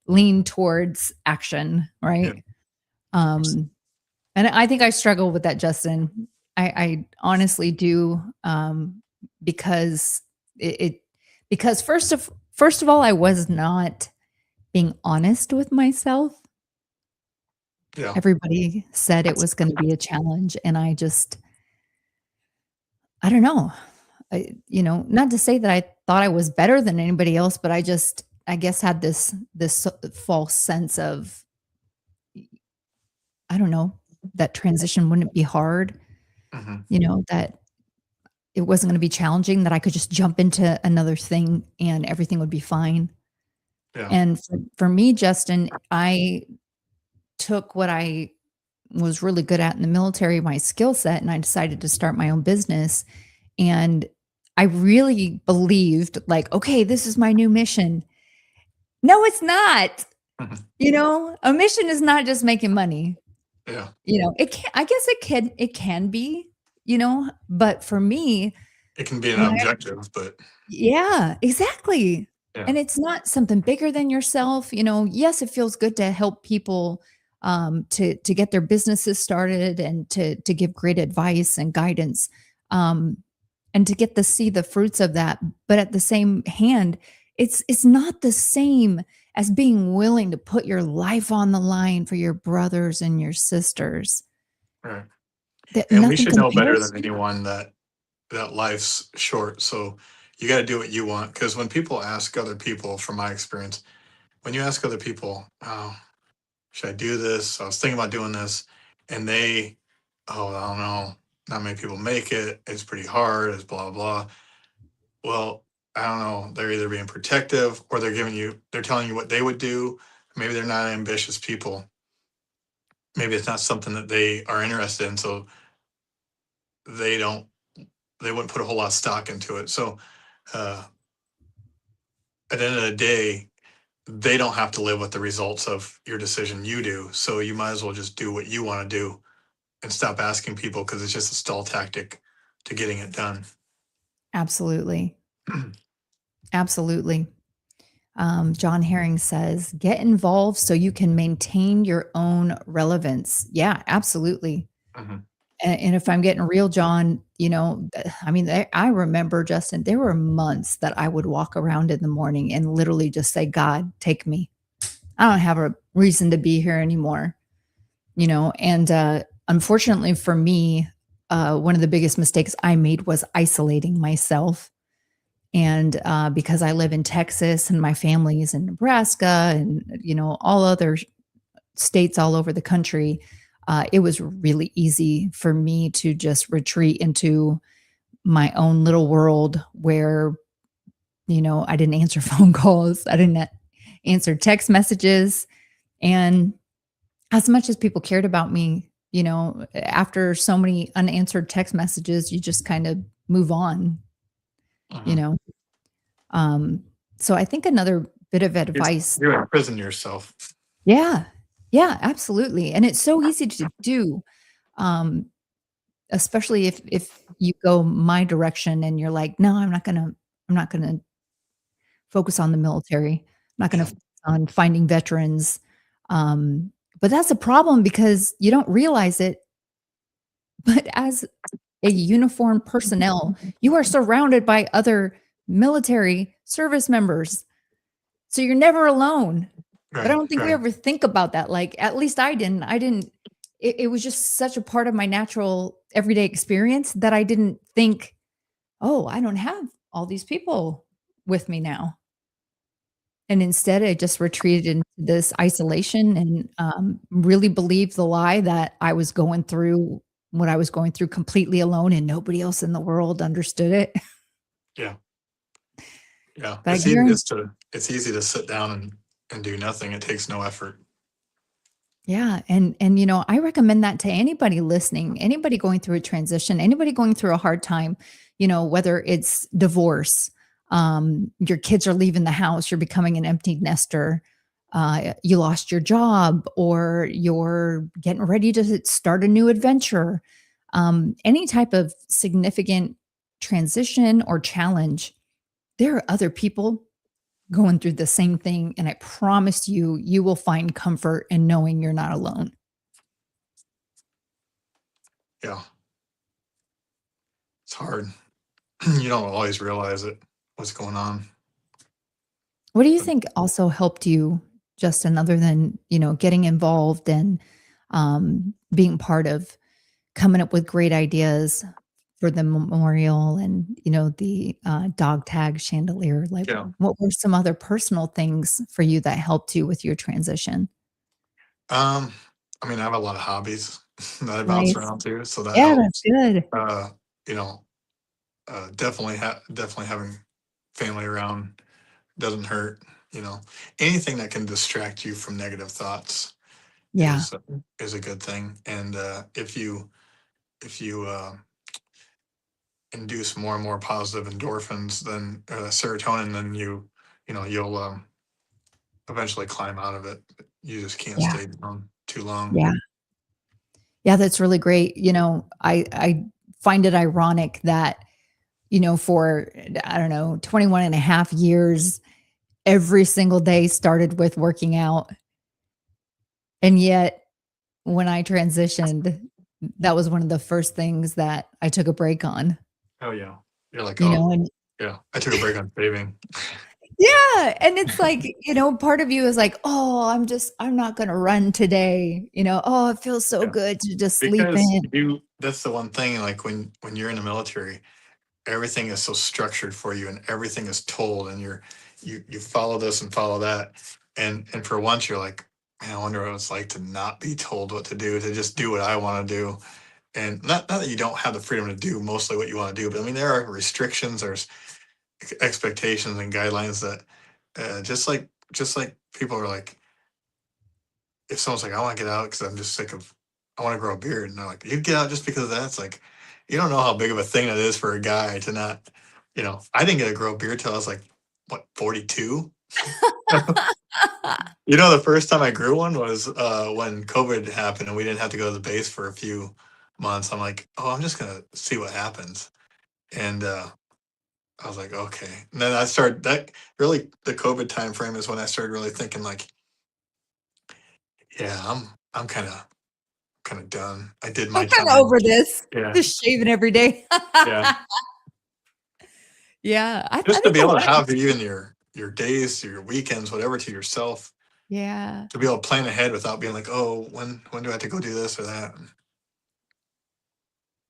lean towards action, right? And I think I struggle with that, Justin. I honestly do, because because first of all, I was not being honest with myself.
Yeah.
Everybody said it was going to be a challenge, and I don't know. Not to say that I thought I was better than anybody else, but I guess had this false sense of, I don't know, that transition wouldn't be hard,
Mhm.
that it wasn't going to be challenging, that I could just jump into another thing and everything would be fine.
Yeah.
And for me, Justin, I took what I was really good at in the military, my skill set, and I decided to start my own business. And I really believed, like, okay, this is my new mission. No, it's not.
Mhm.
A mission is not just making money.
Yeah.
It can, I guess it can be, but for me,
It can be an
when
objective, but
yeah, exactly.
yeah.
And it's not something bigger than yourself. Yes, it feels good to help people to get their businesses started and to give great advice and guidance, and to get to see the fruits of that. But at the same hand, it's not the same as being willing to put your life on the line for your brothers and your sisters.
Right.
That
And we
nothing
should know better
compares.
than anyone that life's short. So you got to do what you want. Because when people ask other people, from my experience, when you ask other people, oh, should I do this? I was thinking about doing this. And oh, I don't know. Not many people make it. It's pretty hard. It's blah, blah. Well, I don't know. They're either being protective or they're telling you what they would do. Maybe they're not ambitious people. Maybe it's not something that they are interested in. So they wouldn't put a whole lot of stock into it. So at the end of the day, they don't have to live with the results of your decision. You do. So you might as well just do what you want to do and stop asking people, because it's just a stall tactic to getting it done.
Absolutely. Absolutely. John Herring says, get involved so you can maintain your own relevance. Yeah, absolutely.
Mhm.
And if I'm getting real, John, I remember, Justin, there were months that I would walk around in the morning and literally just say, God, take me. I don't have a reason to be here anymore. And unfortunately for me, one of the biggest mistakes I made was isolating myself. And because I live in Texas and my family is in Nebraska and, all other states all over the country, it was really easy for me to just retreat into my own little world where, I didn't answer phone calls. I didn't answer text messages. And as much as people cared about me, after so many unanswered text messages, you just kind of move on, you
Mhm.
know? So I think another bit of advice.
You imprison yourself.
Yeah. Yeah, absolutely. And it's so easy to do. Um, especially if you go my direction and you're like, no, I'm not gonna focus on the military. I'm not gonna
Yeah.
focus on finding veterans. But that's a problem because you don't realize it. But as a uniformed personnel, you are surrounded by other military service members. So you're never alone. But I
Right.
don't think we
Right.
ever think about that. Like, at least I didn't. It was just such a part of my natural everyday experience that I didn't think, oh, I don't have all these people with me now. And instead, I just retreated into this isolation and really believed the lie that I was going through what I was going through completely alone and nobody else in the world understood it.
Yeah. Yeah.
But I guarantee
It's easy to sit down and do nothing. It takes no effort.
Yeah, and I recommend that to anybody listening, anybody going through a transition, anybody going through a hard time, whether it's divorce, your kids are leaving the house, you're becoming an empty nester, you lost your job, or you're getting ready to start a new adventure. Any type of significant transition or challenge, there are other people going through the same thing. And I promise you, you will find comfort in knowing you're not alone.
Yeah, it's hard. You don't always realize it, what's going on.
What do you think also helped you, Justin, other than, getting involved and being part of coming up with great ideas for the memorial and, the dog tag chandelier? Like,
Yeah.
what were some other personal things for you that helped you with your transition?
I mean, I have a lot of hobbies that I bounce
Nice.
around to, so that
Yeah, that's
helps.
good.
You know, definitely having family around doesn't hurt. Anything that can distract you from negative thoughts
Yeah.
is a good thing. And if you induce more and more positive endorphins, then serotonin, then you'll eventually climb out of it. You just can't
Yeah.
stay down too long.
Yeah. Yeah, that's really great. I find it ironic that, for, I don't know, 21 and a half years, every single day started with working out. And yet, when I transitioned, that was one of the first things that I took a break on,
Oh yeah. You're like,
you
oh
know, and
yeah. I took a break on saving.
yeah. And it's like, part of you is like, oh, I'm not going to run today. Oh, it feels so
Yeah.
good to just sleep
Because
in.
that's the one thing, like when you're in the military, everything is so structured for you and everything is told, and you follow this and follow that. And for once you're like, man, I wonder what it's like to not be told what to do, to just do what I want to do. And not that you don't have the freedom to do mostly what you want to do, but I mean, there are restrictions, there's expectations and guidelines that just like people are like, if someone's like, I want to get out because I'm just sick of, I want to grow a beard, and they're like, you get out just because of that. It's like, you don't know how big of a thing that is for a guy to not, I didn't get to grow a beard till I was like, what, 42? The first time I grew one was when COVID happened and we didn't have to go to the base for a few months. I'm like, oh, I'm just gonna see what happens. And I was like, okay. And then I started that really the COVID time frame is when I started really thinking like, yeah, I'm kind of done. I did my
I'm kind of
time.
over this.
Yeah.
Just shaving every day.
Yeah.
Yeah. I
Just to
think
be
a
able to
lot of
have even your days, your weekends, whatever, to yourself,
yeah.
to be able to plan ahead without being like, oh, when do I have to go do this or that?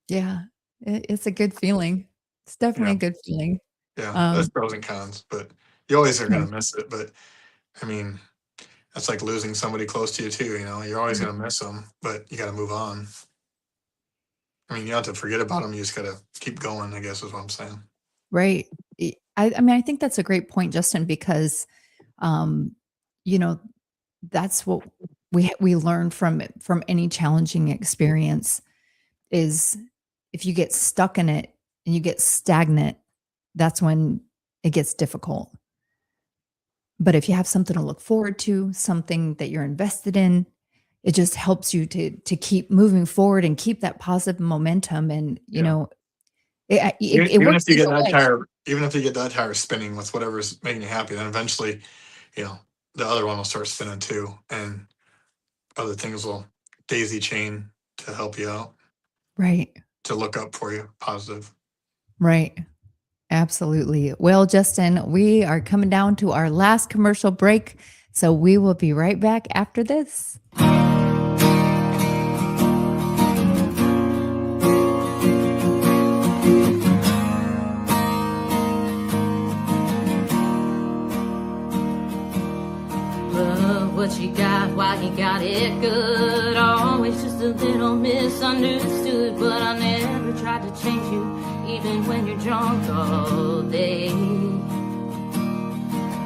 Yeah. It's a good feeling. It's definitely
Yeah.
a good feeling.
Yeah. There's pros and cons, but you always are
Yeah.
gonna miss it. But I mean, that's like losing somebody close to you too. You're always gonna miss them, but you got to move on. I mean, you don't have to forget about them. You just got to keep going, I guess is what I'm saying.
Right. I mean, I think that's a great point, Justin, because, um, you know, that's what we learn from any challenging experience is if you get stuck in it and you get stagnant, that's when it gets difficult. But if you have something to look forward to, something that you're invested in, it just helps you to keep moving forward and keep that positive momentum. And
Yeah.
it
Even
works
if you get
either
that
way.
tire, even if you get that tire spinning with whatever's making you happy, then eventually, the other one will start spinning too, and other things will daisy chain to help you out,
Right.
to look up for you, positive.
Right. Absolutely. Well, Justin, we are coming down to our last commercial break. So we will be right back after this.
Love what you got while you got it good. Always just a little misunderstood, but I never tried to change you, even when you're drunk all day.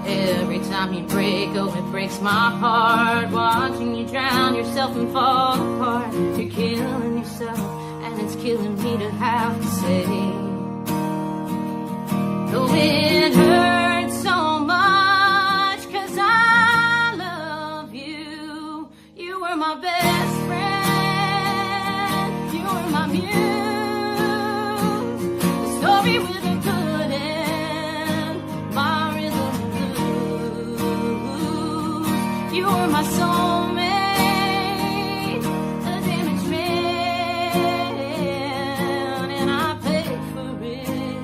Every time you break, oh, it breaks my heart. Watching you drown yourself and fall apart. You're killing yourself, and it's killing me to have to say. Though it hurts so much, 'cause I love you. You were my best friend. You were my muse. The story with a good end. My rhythm blues. You were my soulmate. A damaged man. And I paid for it.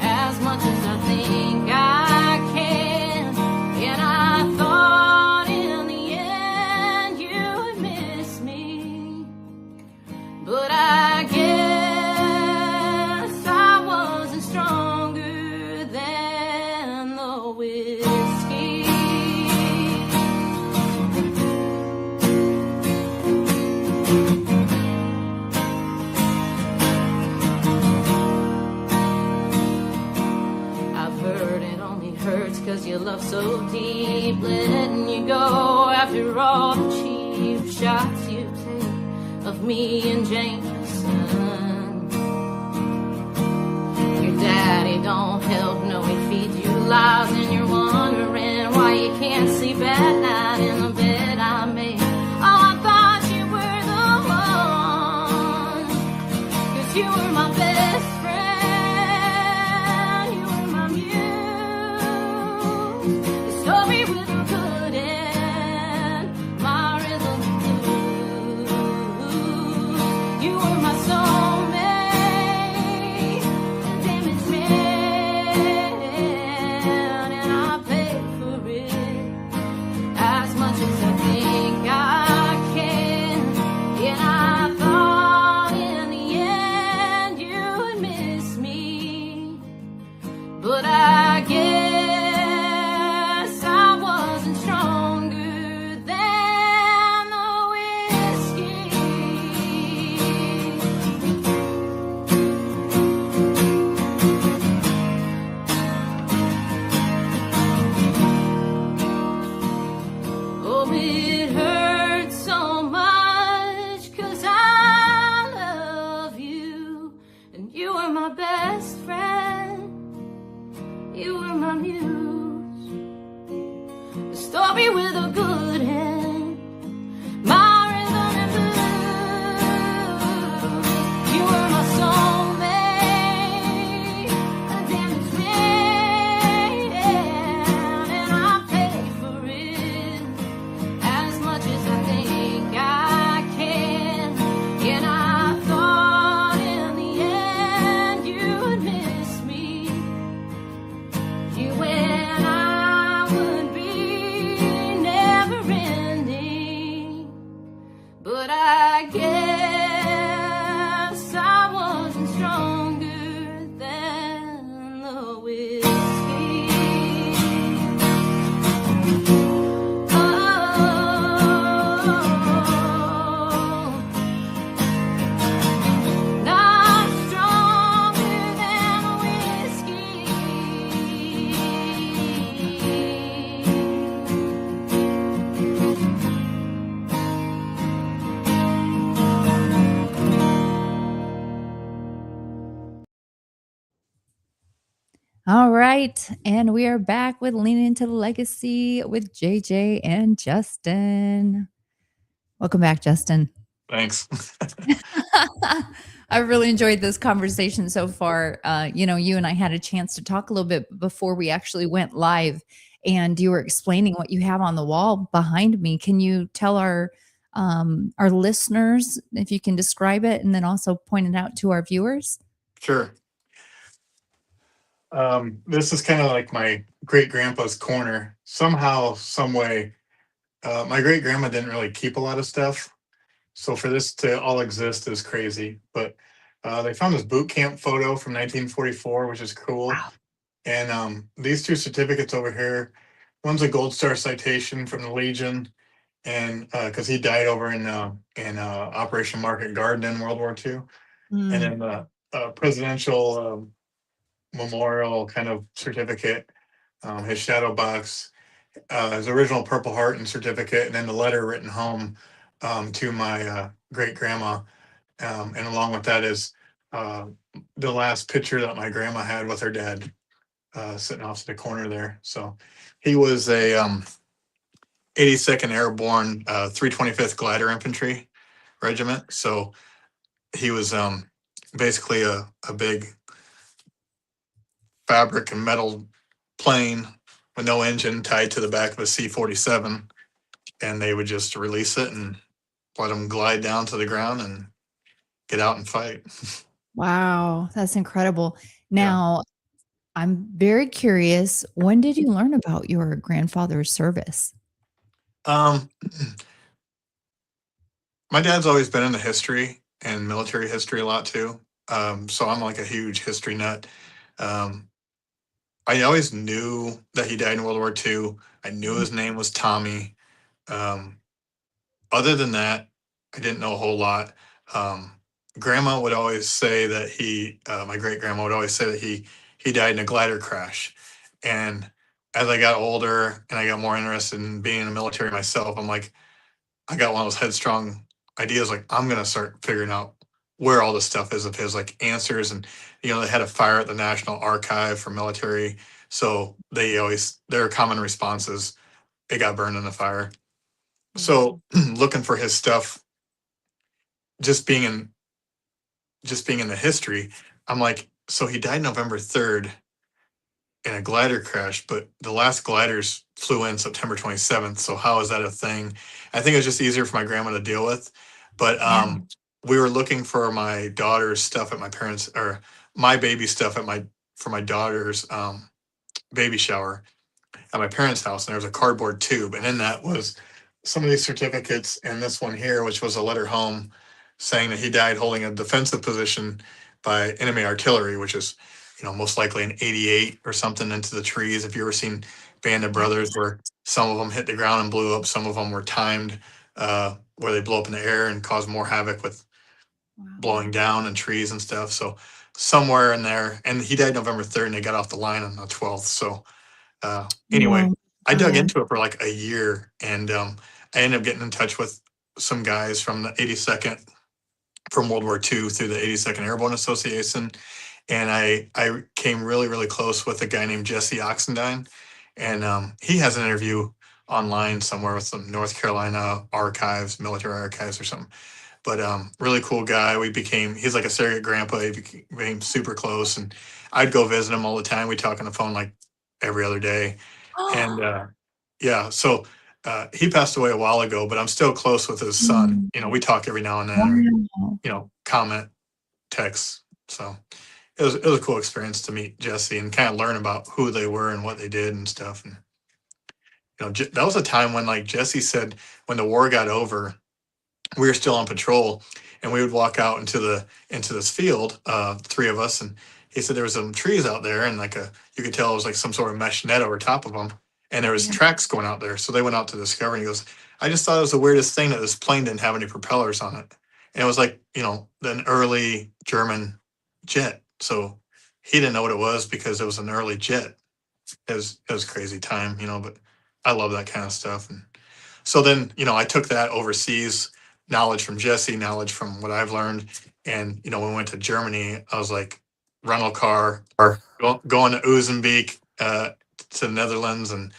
As much as I think I can. And I thought in the end you would miss me. But I guess I wasn't stronger than the whiskey. I've heard it only hurts 'cause you love so deep, letting you go after all the cheap shots you take of me and Jameson. Your daddy don't help, no, he feeds you lies, and you're wondering why you can't sleep at night in the bed I made. Oh, I thought you were the one, 'cause you were my best friend. You were my muse. The story with a good end. My rhythm blues. You were my soulmate. A damaged man. And I paid for it. As much as I think I can. And I thought in the end you would miss me. But I guess I wasn't stronger than the whiskey. Oh, it hurts so much 'cause I love you. And you were my best friend. You were my muse. The story with a good end. My rhythm and blues. You were my soulmate. A damaged man. And I paid for it. As much as I think I can. And I thought in the end you would miss me. You and I would be never ending. But I guess I wasn't stronger than the whiskey. Oh, not stronger than the whiskey.
All right. And we are back with Leaning into the Legacy with JJ and Justin. Welcome back, Justin.
Thanks.
I really enjoyed this conversation so far. You and I had a chance to talk a little bit before we actually went live, and you were explaining what you have on the wall behind me. Can you tell our listeners if you can describe it, and then also point it out to our viewers?
Sure. This is kind of like my great grandpa's corner. Somehow, some way, my great grandma didn't really keep a lot of stuff. So for this to all exist is crazy. But they found this boot camp photo from 1944, which is cool.
Wow.
And these two certificates over here, one's a Gold Star citation from the Legion, and because he died over in Operation Market Garden in World War II, and then the presidential memorial kind of certificate his shadow box, his original Purple Heart and certificate, and then the letter written home to my great grandma. And along with that is the last picture that my grandma had with her dad sitting off to the corner there. So he was a 82nd Airborne 325th Glider Infantry Regiment. So he was basically a big fabric and metal plane with no engine tied to the back of a C-47, and they would just release it and let him glide down to the ground and get out and fight.
Wow, that's incredible. Now, I'm very curious, when did you learn about your grandfather's service?
My dad's always been into history and military history a lot too. So I'm like a huge history nut. I always knew that he died in World War II. I knew his name was Tommy. Other than that, I didn't know a whole lot. Grandma would always say that my great grandma would always say that he died in a glider crash. And as I got older and I got more interested in being in the military myself, I'm like, I got one of those headstrong ideas. Like, I'm going to start figuring out where all this stuff is of his, like, answers. And, they had a fire at the National Archive for military. So their common response is, it got burned in the fire. So looking for his stuff, just being in the history, I'm like, so he died November 3rd in a glider crash, but the last gliders flew in September 27th. So how is that a thing? I think it was just easier for my grandma to deal with. But we were looking for my daughter's stuff at my parents', or my baby stuff for my daughter's baby shower at my parents' house, and there was a cardboard tube, and in that was some of these certificates, and this one here, which was a letter home saying that he died holding a defensive position by enemy artillery, which is, most likely an 88 or something into the trees. If you ever seen Band of Brothers, where some of them hit the ground and blew up, some of them were timed, where they blow up in the air and cause more havoc with blowing down and trees and stuff. So somewhere in there, and he died November 3rd, and they got off the line on the 12th. So anyway, I dug into it for like a year, and I ended up getting in touch with some guys from the 82nd, from World War II, through the 82nd Airborne Association. And I came really, really close with a guy named Jesse Oxendine. And he has an interview online somewhere with some North Carolina archives, military archives or something. But really cool guy. He's like a surrogate grandpa. He became super close. And I'd go visit him all the time. We talk on the phone like every other day. And so he passed away a while ago, but I'm still close with his son. We talk every now and then, comment, text. So it was a cool experience to meet Jesse and kind of learn about who they were and what they did and stuff. And that was a time when, like Jesse said, when the war got over, we were still on patrol, and we would walk out into this field, three of us, and he said there was some trees out there, and you could tell it was like some sort of mesh net over top of them, and there was tracks going out there. So they went out to discover, and he goes, I just thought it was the weirdest thing that this plane didn't have any propellers on it. And it was like, an early German jet. So he didn't know what it was because it was an early jet. It was a crazy time, but I love that kind of stuff. And so then, I took that overseas knowledge from Jesse, knowledge from what I've learned. And, when we went to Germany, I was like, rental car, or going to Uzbek, to the Netherlands, and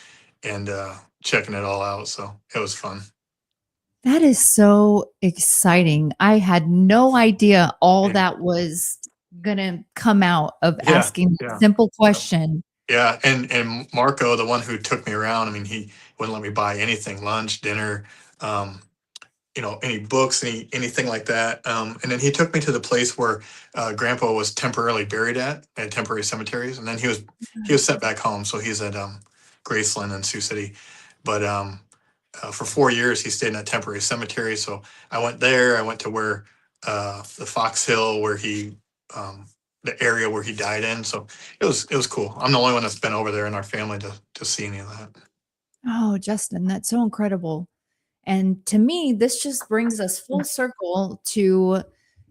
checking it all out. So it was fun.
That is so exciting. I had no idea all that was going to come out of asking a simple question.
Yeah. And Marco, the one who took me around, he wouldn't let me buy anything, lunch, dinner, any books, anything like that. And then he took me to the place where Grandpa was temporarily buried at temporary cemeteries. And then he was sent back home. So he's at Graceland in Sioux City. But for 4 years, he stayed in that temporary cemetery. So I went there. I went to where the Fox Hill, where the area where he died in. So it was cool. I'm the only one that's been over there in our family to see any of that.
Oh, Justin, that's so incredible. And to me, this just brings us full circle to,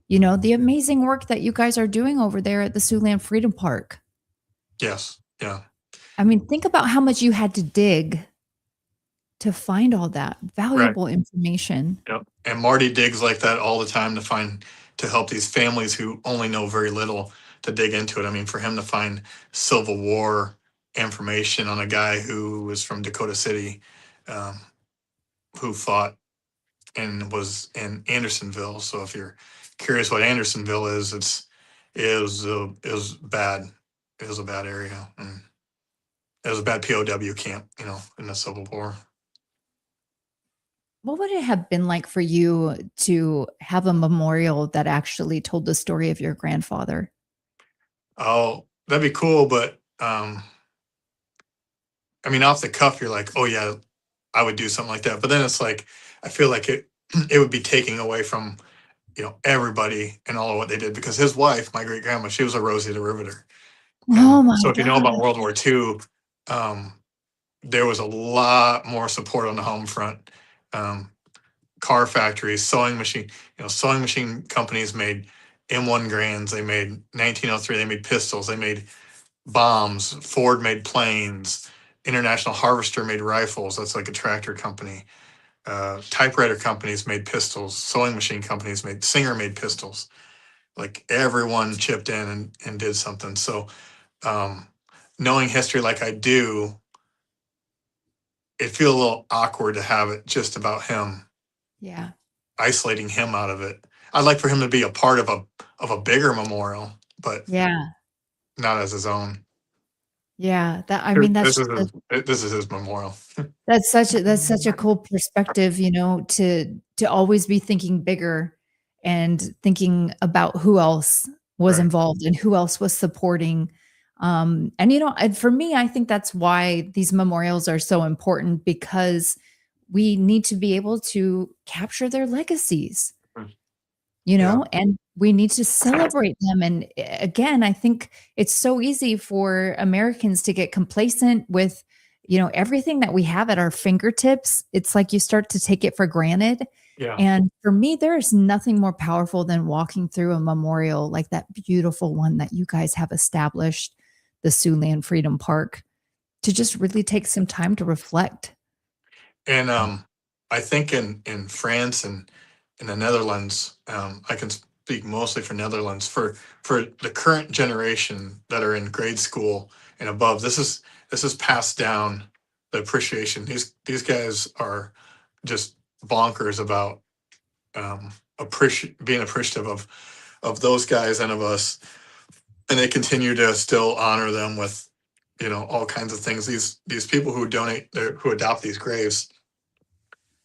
the amazing work that you guys are doing over there at the Siouxland Freedom Park.
Yes. Yeah.
I mean, think about how much you had to dig to find all that
Right.
valuable information.
Yep. And Marty digs like that all the time to help these families who only know very little to dig into it. I mean, for him to find Civil War information on a guy who was from Dakota City, um, who fought and was in Andersonville. So if you're curious what Andersonville is, it was bad. It was a bad area, and it was a bad POW camp, in the Civil War.
What would it have been like for you to have a memorial that actually told the story of your grandfather?
Oh, that'd be cool, but I mean, off the cuff, you're like, oh yeah, I would do something like that. But then it's like, I feel like it would be taking away from everybody and all of what they did, because his wife, my great grandma, she was a Rosie the Riveter.
Oh my
So if you know about
God.
World War II, um, there was a lot more support on the home front. Um, Car factories, sewing machine companies made M1 Grands. They made 1903. They made pistols. They made bombs. Ford made planes. International Harvester made rifles. That's like a tractor company. Typewriter companies made pistols. Sewing machine companies Singer made pistols. Like everyone chipped in and did something. So knowing history like I do, it feels a little awkward to have it just about him,
Yeah.
isolating him out of it. I'd like for him to be a part of a bigger memorial, but
Yeah.
not as his own.
Yeah. I mean,
This is his memorial.
that's such a cool perspective, to always be thinking bigger and thinking about who else was
Right.
involved and who else was supporting. And for me, I think that's why these memorials are so important, because we need to be able to capture their legacies,
Yeah.
and we need to celebrate them. And again, I think it's so easy for Americans to get complacent with, everything that we have at our fingertips. It's like you start to take it for granted.
Yeah.
And for me, there is nothing more powerful than walking through a memorial like that beautiful one that you guys have established, the Siouxland Freedom Park, to just really take some time to reflect.
And I think in France and in the Netherlands, I can speak mostly for Netherlands, for the current generation that are in grade school and above. This is passed down, the appreciation. These guys are just bonkers about being appreciative of those guys and of us, and they continue to still honor them with all kinds of things. These people who who adopt these graves,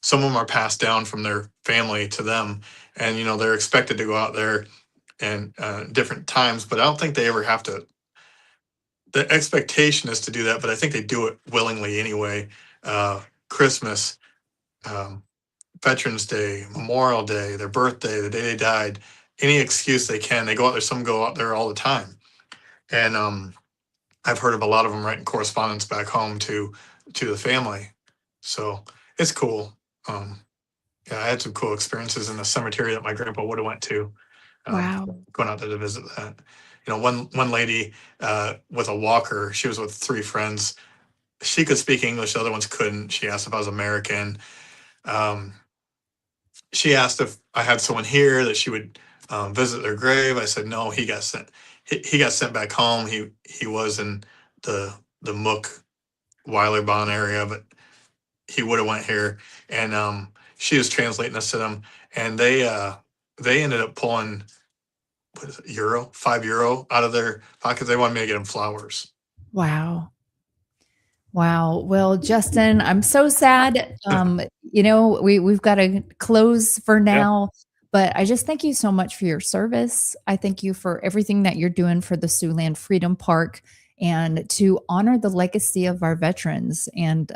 some of them are passed down from their family to them, and they're expected to go out there and different times, but I don't think they ever have to. The expectation is to do that, but I think they do it willingly anyway. Christmas, um, Veterans Day, Memorial Day, their birthday, the day they died, any excuse they can, they go out there. Some go out there all the time, and I've heard of a lot of them writing correspondence back home to the family. So it's cool. Yeah, I had some cool experiences in the cemetery that my grandpa would have went to.
Wow.
Going out there to visit that. One lady with a walker, she was with 3 friends. She could speak English, the other ones couldn't. She asked if I was American. She asked if I had someone here that she would visit their grave. I said no. He got sent. He got sent back home. He was in the Mook Weilerbahn area, but he would have went here. And she was translating this to them, and they ended up pulling, what is it, €5 out of their pockets. They wanted me to get them flowers.
Wow. Wow. Well, Justin, I'm so sad. We've got to close for now, but I just thank you so much for your service. I thank you for everything that you're doing for the Siouxland Freedom Park and to honor the legacy of our veterans. And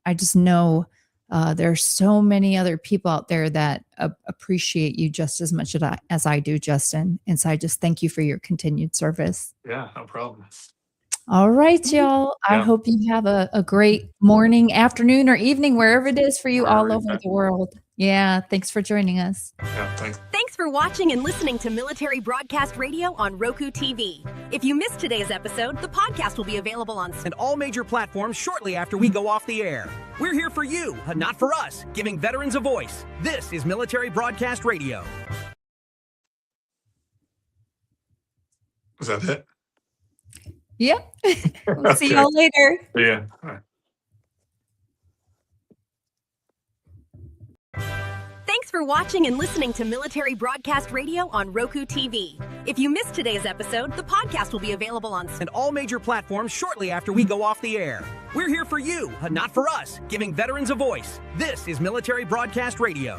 I just know there are so many other people out there that appreciate you just as much as I do, Justin. And so I just thank you for your continued service.
Yeah, no problem.
All right, y'all. I
Yeah.
hope you have a great morning, afternoon, or evening, wherever it is for you all
Wherever
over
you're
the world. Yeah. Thanks for joining us.
Yeah, thanks.
Thanks for watching and listening to Military Broadcast Radio on Roku TV. If you missed today's episode, the podcast will be available on
And all major platforms shortly after we go off the air. We're here for you, not for us, giving veterans a voice. This is Military Broadcast Radio.
Is that it?
Yep. We'll see
Okay.
y'all later.
Yeah. All right.
Thanks for watching and listening to Military Broadcast Radio on Roku TV. If you missed today's episode, the podcast will be available on
And all major platforms shortly after we go off the air. We're here for you, not for us, giving veterans a voice. This is Military Broadcast Radio.